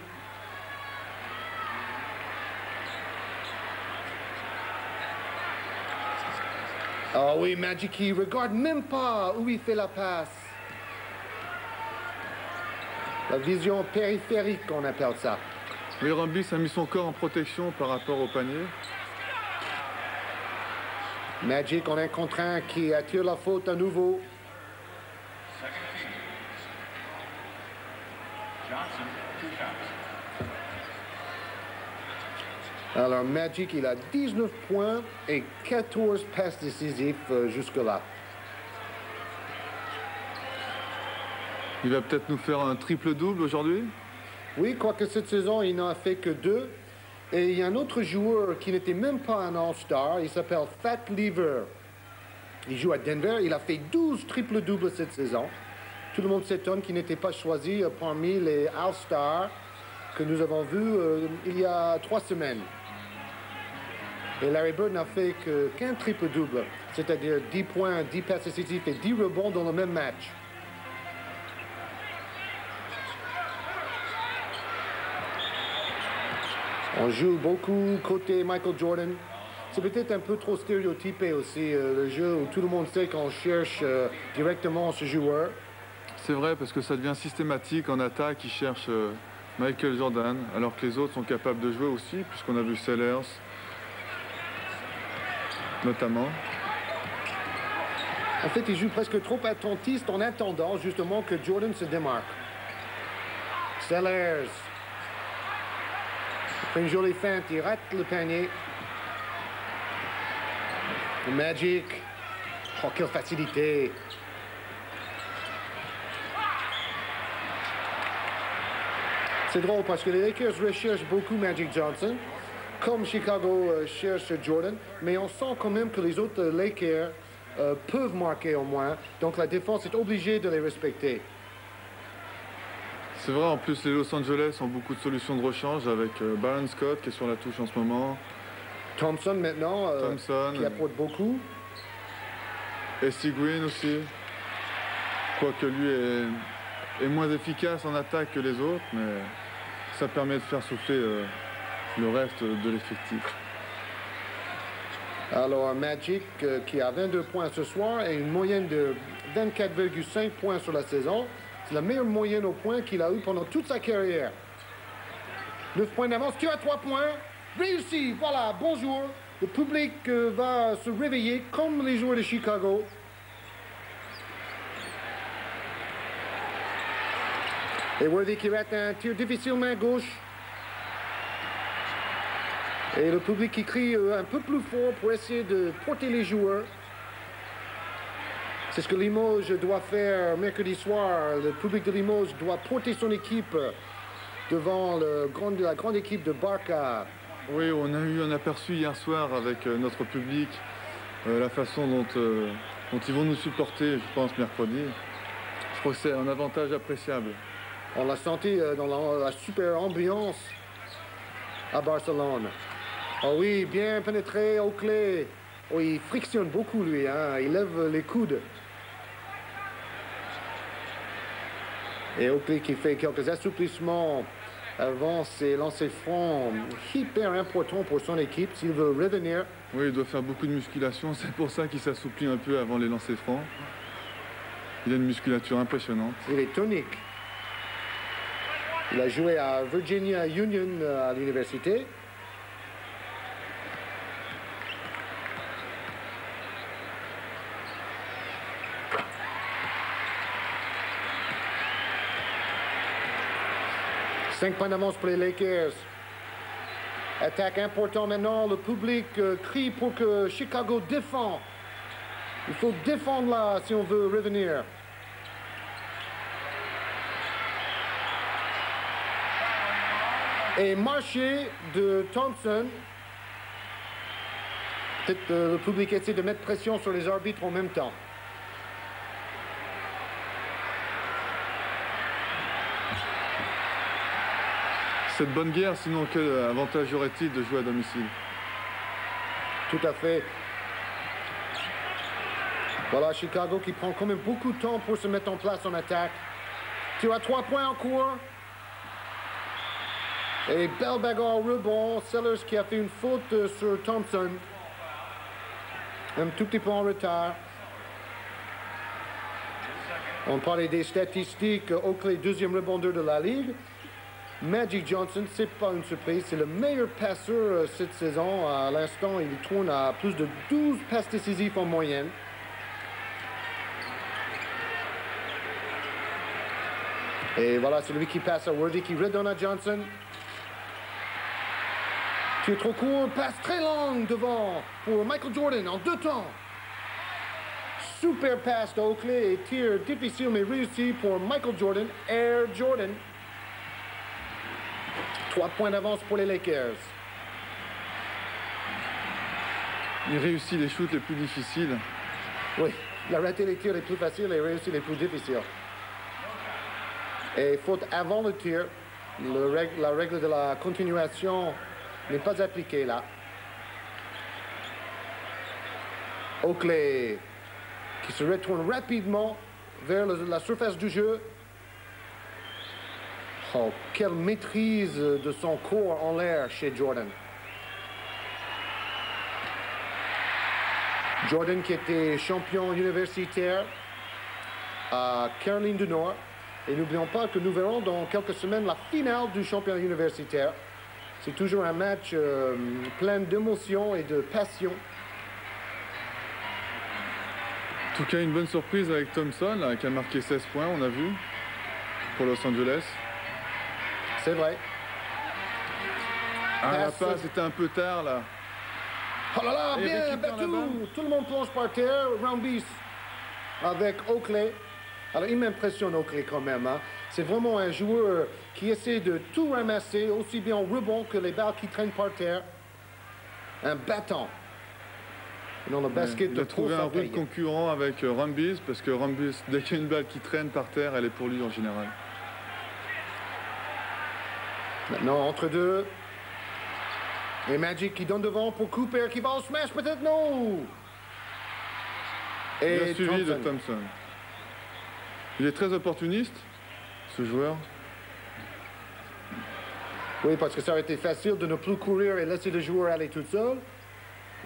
Ah oui, Magic qui regarde même pas où il fait la passe. La vision périphérique, on appelle ça. Oui, Rambis a mis son corps en protection par rapport au panier. Magic en un contre un qui attire la faute à nouveau. Alors Magic, il a 19 points et 14 passes décisives jusque-là. Il va peut-être nous faire un triple-double aujourd'hui? Oui, quoique cette saison, il n'en a fait que 2. Et il y a un autre joueur qui n'était même pas un All-Star. Il s'appelle Fat Lever. Il joue à Denver. Il a fait 12 triple-doubles cette saison. Tout le monde s'étonne qu'il n'était pas choisi parmi les All-Stars que nous avons vus il y a 3 semaines. Et Larry Bird n'a fait qu'un triple-double, c'est-à-dire 10 points, 10 passes décisives et 10 rebonds dans le même match. On joue beaucoup côté Michael Jordan. C'est peut-être un peu trop stéréotypé aussi, le jeu où tout le monde sait qu'on cherche directement ce joueur. C'est vrai, parce que ça devient systématique en attaque, ils cherchent Michael Jordan, alors que les autres sont capables de jouer aussi, puisqu'on a vu Sellers, notamment. En fait, il joue presque trop attentiste en attendant justement que Jordan se démarque. Sellers. Une jolie feinte, il rate le panier. Magic. Oh, quelle facilité. C'est drôle parce que les Lakers recherchent beaucoup Magic Johnson, comme Chicago cherche Jordan, mais on sent quand même que les autres Lakers peuvent marquer au moins, donc la défense est obligée de les respecter. C'est vrai, en plus les Los Angeles ont beaucoup de solutions de rechange avec Byron Scott qui est sur la touche en ce moment. Thompson maintenant, Thompson, qui apporte beaucoup. Et Green aussi, quoique lui est moins efficace en attaque que les autres, mais ça permet de faire souffler le reste de l'effectif. Alors, Magic qui a 22 points ce soir et une moyenne de 24,5 points sur la saison. C'est la meilleure moyenne au point qu'il a eu pendant toute sa carrière. 9 points d'avance, qui a 3 points. Réussi, voilà, bonjour. Le public va se réveiller comme les joueurs de Chicago. Et Worthy qui rate un tir difficile main gauche. Et le public qui crie un peu plus fort pour essayer de porter les joueurs. C'est ce que Limoges doit faire mercredi soir. Le public de Limoges doit porter son équipe devant la grande équipe de Barca. Oui, on a eu un aperçu hier soir avec notre public, la façon dont ils vont nous supporter, je pense, mercredi. Je crois que c'est un avantage appréciable. On l'a senti dans la super ambiance à Barcelone. Oh oui, bien pénétré, Oakley. Oh, il frictionne beaucoup, lui, hein? Il lève les coudes. Et Oakley qui fait quelques assouplissements avant ses lancers francs, hyper important pour son équipe s'il veut revenir. Oui, il doit faire beaucoup de musculation, c'est pour ça qu'il s'assouplit un peu avant les lancers francs. Il a une musculature impressionnante. Il est tonique. Il a joué à Virginia Union à l'université. Cinq points d'avance pour les Lakers. Attaque importante maintenant. Le public crie pour que Chicago défend. Il faut défendre là si on veut revenir. Et marché de Thompson. Peut-être le public essaie de mettre pression sur les arbitres en même temps. Cette bonne guerre, sinon quel avantage aurait-il de jouer à domicile? Tout à fait. Voilà Chicago qui prend quand même beaucoup de temps pour se mettre en place en attaque. Tu as 3 points en cours. Et belle bagarre au rebond. Sellers qui a fait une faute sur Thompson. Un tout petit peu en retard. On parlait des statistiques. Oakley, deuxième rebondeur de la Ligue. Magic Johnson, c'est pas une surprise, c'est le meilleur passeur cette saison. À l'instant, il tourne à plus de 12 passes décisives en moyenne. Et voilà, c'est lui qui passe à Worthy, qui redonne à Johnson. Tir trop court, passe très longue devant pour Michael Jordan en 2 temps. Super passe de Oakley et tir difficile mais réussi pour Michael Jordan, Air Jordan. 3 points d'avance pour les Lakers. Il réussit les shoots les plus difficiles. Oui, il a raté les tirs les plus faciles et réussi les plus difficiles. Et faute avant le tir, la règle de la continuation n'est pas appliquée là. Oakley qui se retourne rapidement vers la surface du jeu. Oh, quelle maîtrise de son corps en l'air chez Jordan. Jordan qui était champion universitaire à Caroline du Nord. Et n'oublions pas que nous verrons dans quelques semaines la finale du championnat universitaire. C'est toujours un match plein d'émotions et de passion. En tout cas, une bonne surprise avec Thompson, là, qui a marqué 16 points, on a vu, pour Los Angeles. C'est vrai. Ah, la passe était un peu tard, là. Oh là là, bien battu. Tout le monde plonge par terre. Rambis avec Oakley. Alors, il m'impressionne, Oakley, quand même. Hein. C'est vraiment un joueur qui essaie de tout ramasser, aussi bien au rebond que les balles qui traînent par terre. Un battant. Dans le basket il a trouvé un rude concurrent avec Rambis, parce que Rambis, dès qu'il y a une balle qui traîne par terre, elle est pour lui en général. Maintenant, entre deux. Et Magic qui donne devant pour Cooper qui va au smash, peut-être non. Et bien suivi de Thompson. Il est très opportuniste, ce joueur. Oui, parce que ça aurait été facile de ne plus courir et laisser le joueur aller tout seul.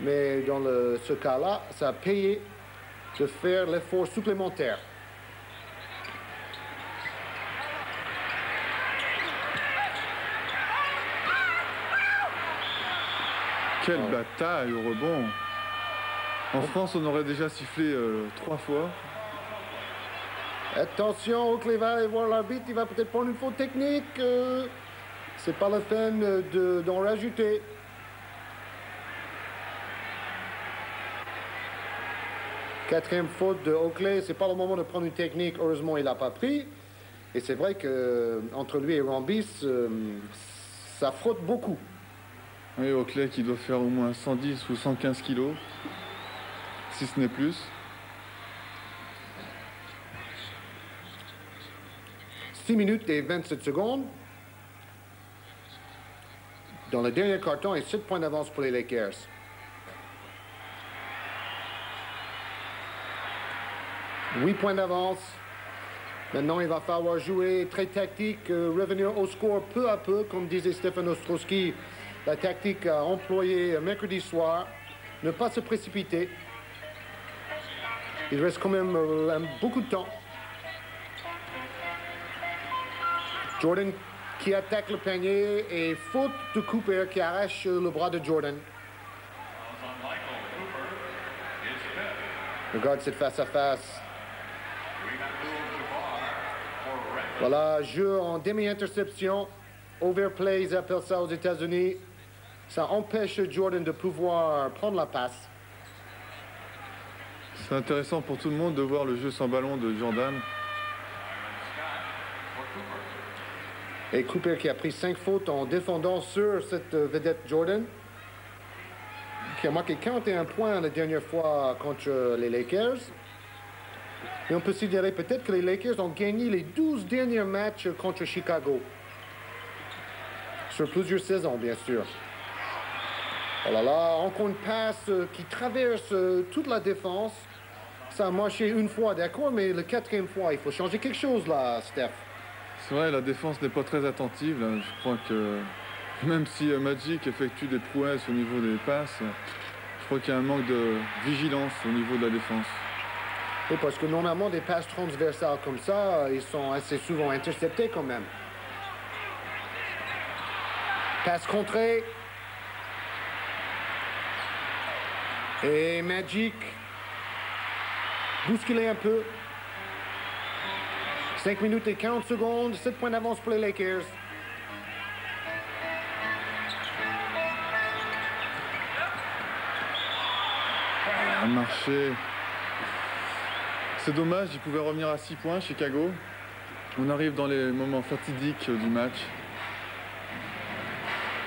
Mais dans ce cas-là, ça a payé de faire l'effort supplémentaire. Quelle bataille au rebond. En France, on aurait déjà sifflé 3 fois. Attention, Oakley va aller voir l'arbitre, il va peut-être prendre une faute technique. C'est pas la peine d'en rajouter. Quatrième faute de Oakley, c'est pas le moment de prendre une technique. Heureusement, il l'a pas pris. Et c'est vrai que entre lui et Rambis, ça frotte beaucoup. Oui, Oakley qui doit faire au moins 110 ou 115 kilos, si ce n'est plus. 6 minutes et 27 secondes. Dans le dernier carton, et 7 points d'avance pour les Lakers. « 8 points d'avance. Maintenant, il va falloir jouer très tactique, revenir au score peu à peu, comme disait Stephen Ostrowski. La tactique à employer mercredi soir. Ne pas se précipiter. Il reste quand même beaucoup de temps. Jordan qui attaque le panier et faute de Cooper qui arrache le bras de Jordan. Regarde cette face-à-face. Voilà, jeu en demi-interception. Overplay, ils appellent ça aux États-Unis. Ça empêche Jordan de pouvoir prendre la passe. C'est intéressant pour tout le monde de voir le jeu sans ballon de Jordan. Et Cooper qui a pris 5 fautes en défendant sur cette vedette Jordan, qui a marqué 41 points la dernière fois contre les Lakers. Et on peut considérer peut-être que les Lakers ont gagné les 12 derniers matchs contre Chicago. Sur plusieurs saisons, bien sûr. Oh là là, encore une passe qui traverse toute la défense. Ça a marché une fois, d'accord, mais la 4e fois, il faut changer quelque chose là, Steph. C'est vrai, la défense n'est pas très attentive. Là. Je crois que même si Magic effectue des prouesses au niveau des passes, je crois qu'il y a un manque de vigilance au niveau de la défense. Oui, parce que normalement, des passes transversales comme ça, ils sont assez souvent interceptés quand même. Passe contrée. Et Magic bousculé un peu. 5 minutes et 40 secondes, 7 points d'avance pour les Lakers. Un marché. C'est dommage, il pouvait revenir à 6 points, Chicago. On arrive dans les moments fatidiques du match.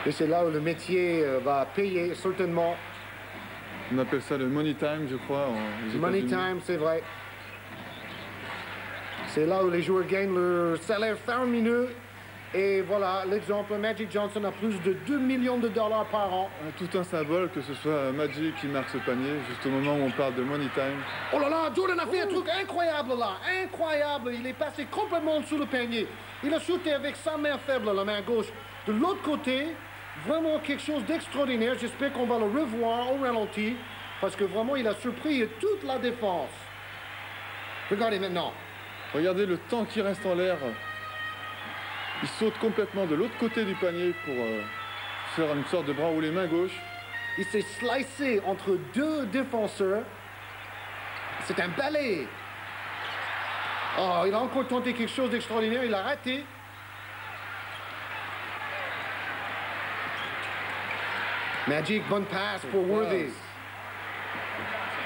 Et c'est là où le métier va payer, certainement. On appelle ça le money time, je crois. Money time, c'est vrai. C'est là où les joueurs gagnent leur salaire faramineux. Et voilà, l'exemple, Magic Johnson a plus de 2 millions de dollars par an. Tout un symbole que ce soit Magic qui marque ce panier, juste au moment où on parle de money time. Oh là là, Jordan a fait un truc incroyable là, incroyable. Il est passé complètement sous le panier. Il a shooté avec sa main faible, la main gauche. De l'autre côté, vraiment quelque chose d'extraordinaire. J'espère qu'on va le revoir au ralenti, parce que vraiment, il a surpris toute la défense. Regardez maintenant. Regardez le temps qui reste en l'air. Il saute complètement de l'autre côté du panier pour faire une sorte de bras roulé main gauche. Il s'est slicé entre 2 défenseurs. C'est un balai. Oh, il a encore tenté quelque chose d'extraordinaire. Il a raté. Magic, bonne passe pour Worthy.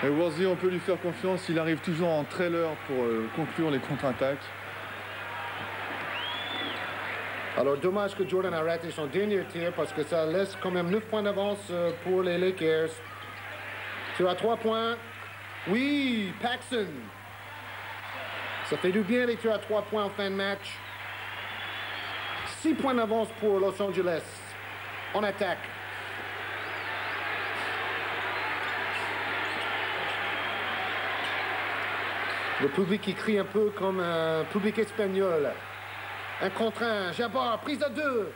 Et Worthy, on peut lui faire confiance. Il arrive toujours en trailer pour conclure les contre-attaques. Alors, dommage que Jordan a raté son dernier tir parce que ça laisse quand même 9 points d'avance pour les Lakers. Tir à 3 points. Oui, Paxson. Ça fait du bien les tirs à 3 points en fin de match. 6 points d'avance pour Los Angeles. En attaque. Le public qui crie un peu comme un public espagnol. Un contre un, Jabbar, prise à 2.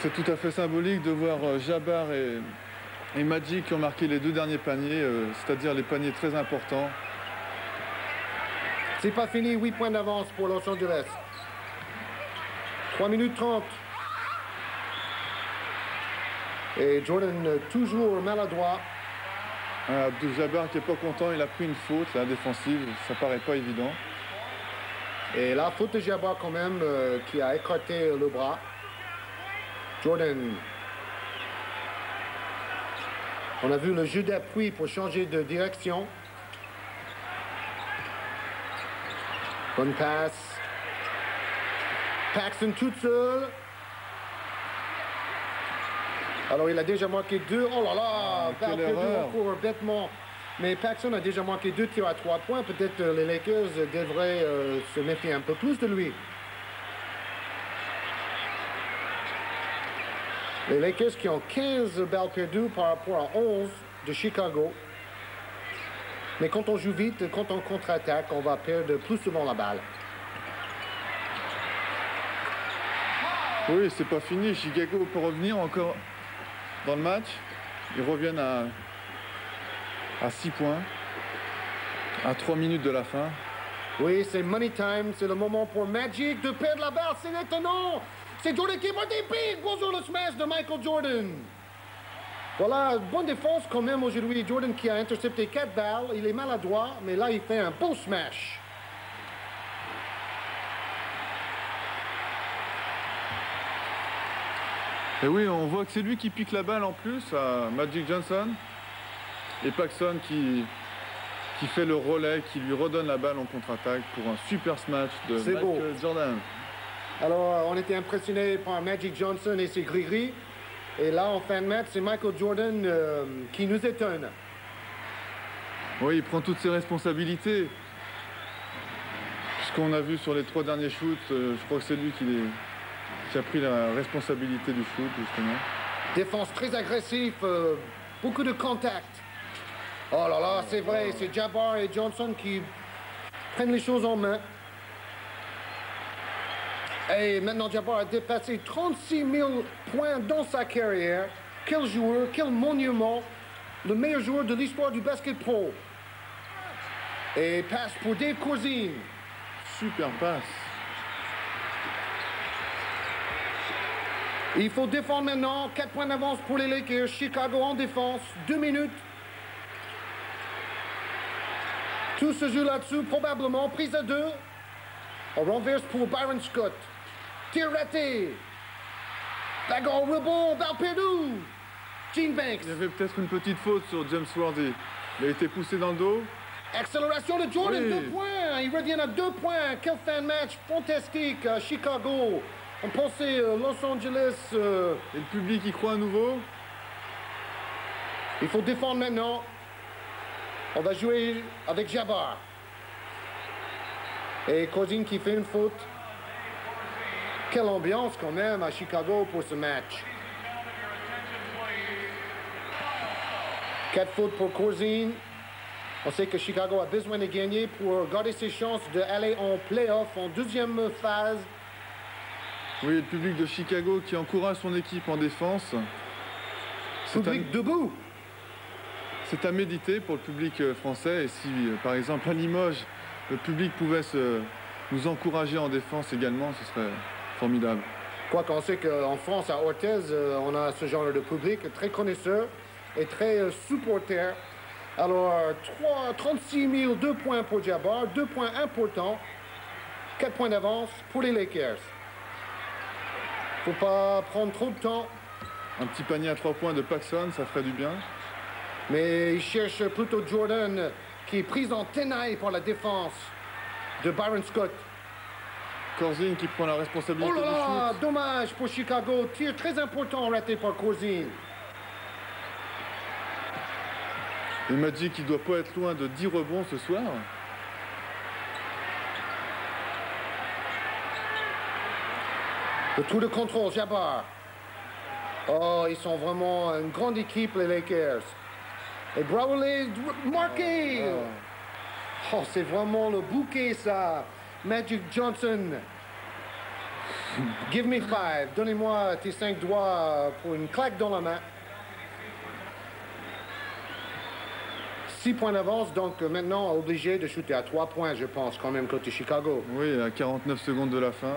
C'est tout à fait symbolique de voir Jabbar et Magic qui ont marqué les 2 derniers paniers, c'est-à-dire les paniers très importants. C'est pas fini, 8 points d'avance pour Los Angeles. 3 minutes 30. Et Jordan toujours maladroit. Abdul Jabbar qui n'est pas content, il a pris une faute, la défensive, ça paraît pas évident. Et la faute de Jabbar quand même qui a écarté le bras. Jordan. On a vu le jeu d'appui pour changer de direction. Bonne passe. Paxson toute seule. Alors il a déjà manqué 2. Oh là là, balle perdue encore bêtement. Mais Paxson a déjà manqué 2 tirs à 3 points. Peut-être les Lakers devraient se méfier un peu plus de lui. Les Lakers qui ont 15 balles perdues par rapport à 11 de Chicago. Mais quand on joue vite, quand on contre-attaque, on va perdre plus souvent la balle. Oui, c'est pas fini. Chicago peut revenir encore dans le match. Ils reviennent à 6 points, à 3 minutes de la fin. Oui, c'est money time. C'est le moment pour Magic de perdre la balle. C'est étonnant. C'est Jordan qui va des pics. Bonjour le smash de Michael Jordan. Voilà, bonne défense quand même aujourd'hui. Jordan qui a intercepté 4 balles. Il est maladroit, mais là, il fait un beau smash. Et oui, on voit que c'est lui qui pique la balle en plus à Magic Johnson. Et Paxson qui fait le relais, qui lui redonne la balle en contre-attaque pour un super smash de Michael Jordan. Alors, on était impressionné par Magic Johnson et ses gris-gris. Et là, en fin de match, c'est Michael Jordan qui nous étonne. Oui, il prend toutes ses responsabilités. Ce qu'on a vu sur les 3 derniers shoots, je crois que c'est lui qui a pris la responsabilité du shoot, justement. Défense très agressive, beaucoup de contact. Oh là là, c'est vrai, c'est Jabbar et Johnson qui prennent les choses en main. Et maintenant, Jabbar a dépassé 36 000 points dans sa carrière. Quel joueur, quel monument. Le meilleur joueur de l'histoire du basket pro. Et passe pour Dave Corzine. Super passe. Il faut défendre maintenant. 4 points d'avance pour les Lakers. Chicago en défense. 2 minutes. Tout se joue là-dessus, probablement. Prise à 2. On renverse pour Byron Scott. Tir raté. Bagarre au rebond. Balle perdue. Gene Banks. Il y avait peut-être une petite faute sur James Worthy. Il a été poussé dans le dos. Accélération de Jordan, oui. 2 points. Il revient à 2 points. Quel fin de match fantastique à Chicago. On pensait Los Angeles. Et le public y croit à nouveau. Il faut défendre maintenant. On va jouer avec Jabbar. Et Corzine qui fait une faute. Quelle ambiance quand même à Chicago pour ce match. 4 fautes pour Corzine. On sait que Chicago a besoin de gagner pour garder ses chances d'aller en playoff en 2e phase. Oui, le public de Chicago qui encourage son équipe en défense. Public debout. C'est à méditer pour le public français. Et si, par exemple, à Limoges, le public pouvait nous encourager en défense également, ce serait formidable. Quoi qu'on sait qu'en France, à Orthez, on a ce genre de public très connaisseur et très supporter. Alors, 36 000, 2 points pour Jabbar, 2 points importants, 4 points d'avance pour les Lakers. Faut pas prendre trop de temps. Un petit panier à 3 points de Paxson, ça ferait du bien. Mais il cherche plutôt Jordan, qui est pris en tenaille par la défense de Byron Scott. Corzine qui prend la responsabilité Oh là du là, shoot. dommage pour Chicago. Tir très important raté par Corzine. Et Magic qui doit pas être loin de 10 rebonds ce soir. Le trou de contrôle, Jabbar. Oh, ils sont vraiment une grande équipe, les Lakers. Et Brawley marqué. Oh, c'est vraiment le bouquet, ça. Magic Johnson. Give me 5. Donnez-moi tes 5 doigts pour une claque dans la main. 6 points d'avance, donc maintenant obligé de shooter à 3 points, je pense, quand même, côté Chicago. Oui, à 49 secondes de la fin.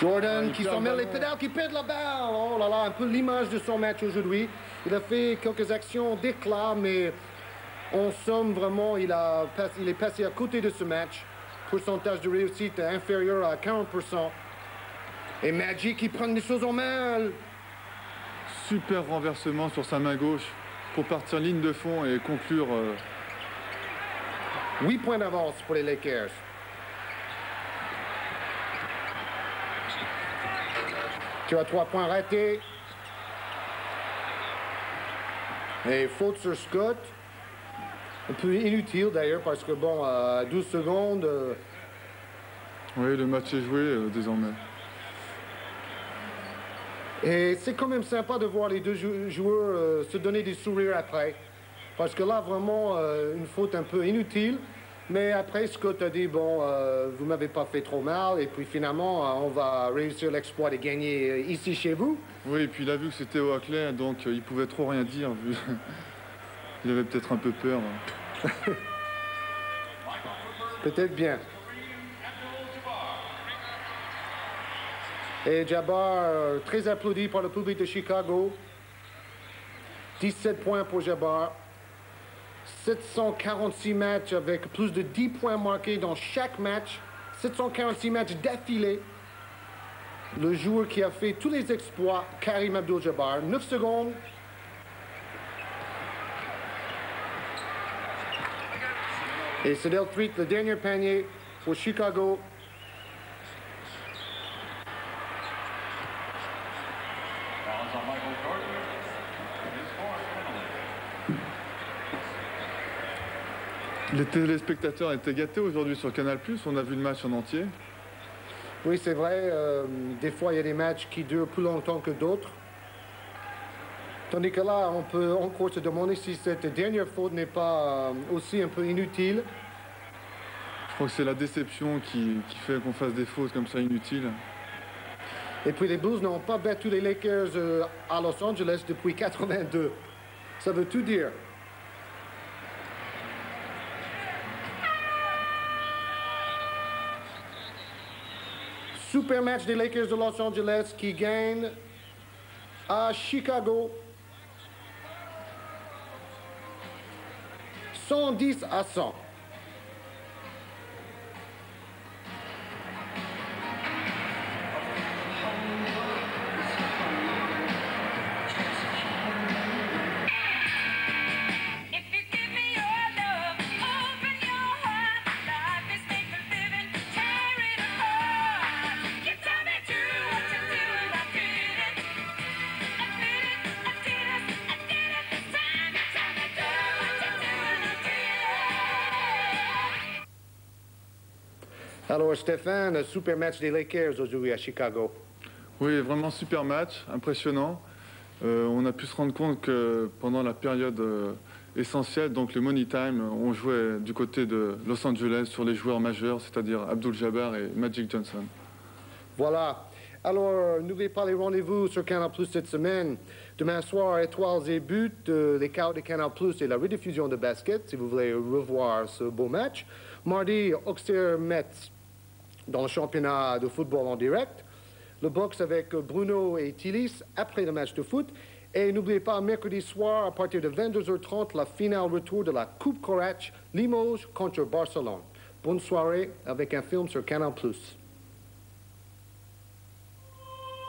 Jordan qui s'en mêle les pédales, qui perd la balle. Oh là là, un peu l'image de son match aujourd'hui. Il a fait quelques actions d'éclat, mais en somme, vraiment, il est passé à côté de ce match. Pourcentage de réussite inférieur à 40%. Et Magic qui prend les choses en main. Super renversement sur sa main gauche pour partir ligne de fond et conclure. 8 points d'avance pour les Lakers. Tu as 3 points ratés. Et faute sur Scott. Un peu inutile d'ailleurs parce que bon, à 12 secondes. Oui, le match est joué désormais. Et c'est quand même sympa de voir les deux joueurs se donner des sourires après. Parce que là, vraiment, une faute un peu inutile. Mais après, Scott a dit, bon, vous m'avez pas fait trop mal. Et puis finalement, on va réussir l'exploit de gagner ici chez vous. Oui, et puis il a vu que c'était au Hackley, donc il pouvait trop rien dire. Vu... il avait peut-être un peu peur. Peut-être bien. Et Jabbar, très applaudi par le public de Chicago. 17 points pour Jabbar. 746 matchs avec plus de 10 points marqués dans chaque match. 746 matchs d'affilée. Le joueur qui a fait tous les exploits, Kareem Abdul-Jabbar. 9 secondes. Et c'est Deltreet, le dernier panier pour Chicago. Les téléspectateurs étaient gâtés aujourd'hui sur Canal+. On a vu le match en entier. Oui, c'est vrai. Des fois, il y a des matchs qui durent plus longtemps que d'autres. Tandis que là, on peut encore se demander si cette dernière faute n'est pas aussi un peu inutile. Je crois que c'est la déception qui fait qu'on fasse des fautes comme ça inutiles. Et puis les Bulls n'ont pas battu les Lakers à Los Angeles depuis 82. Ça veut tout dire. Super match des Lakers de Los Angeles qui gagnent à Chicago 110-100. Alors Stéphane, super match des Lakers aujourd'hui à Chicago. Oui, vraiment super match, impressionnant. On a pu se rendre compte que pendant la période essentielle, donc le money time, on jouait du côté de Los Angeles sur les joueurs majeurs, c'est-à-dire Abdul-Jabbar et Magic Johnson. Voilà. Alors, n'oubliez pas les rendez-vous sur Canal Plus cette semaine. Demain soir, Étoiles et Buts, les chaos de Canal Plus et la rediffusion de basket, si vous voulez revoir ce beau match. Mardi, Auxerre Metz dans le championnat de football en direct. Le box avec Bruno et Tillis après le match de foot. Et n'oubliez pas, mercredi soir, à partir de 22h30, la finale retour de la Coupe Corach, Limoges contre Barcelone. Bonne soirée avec un film sur Canal Plus.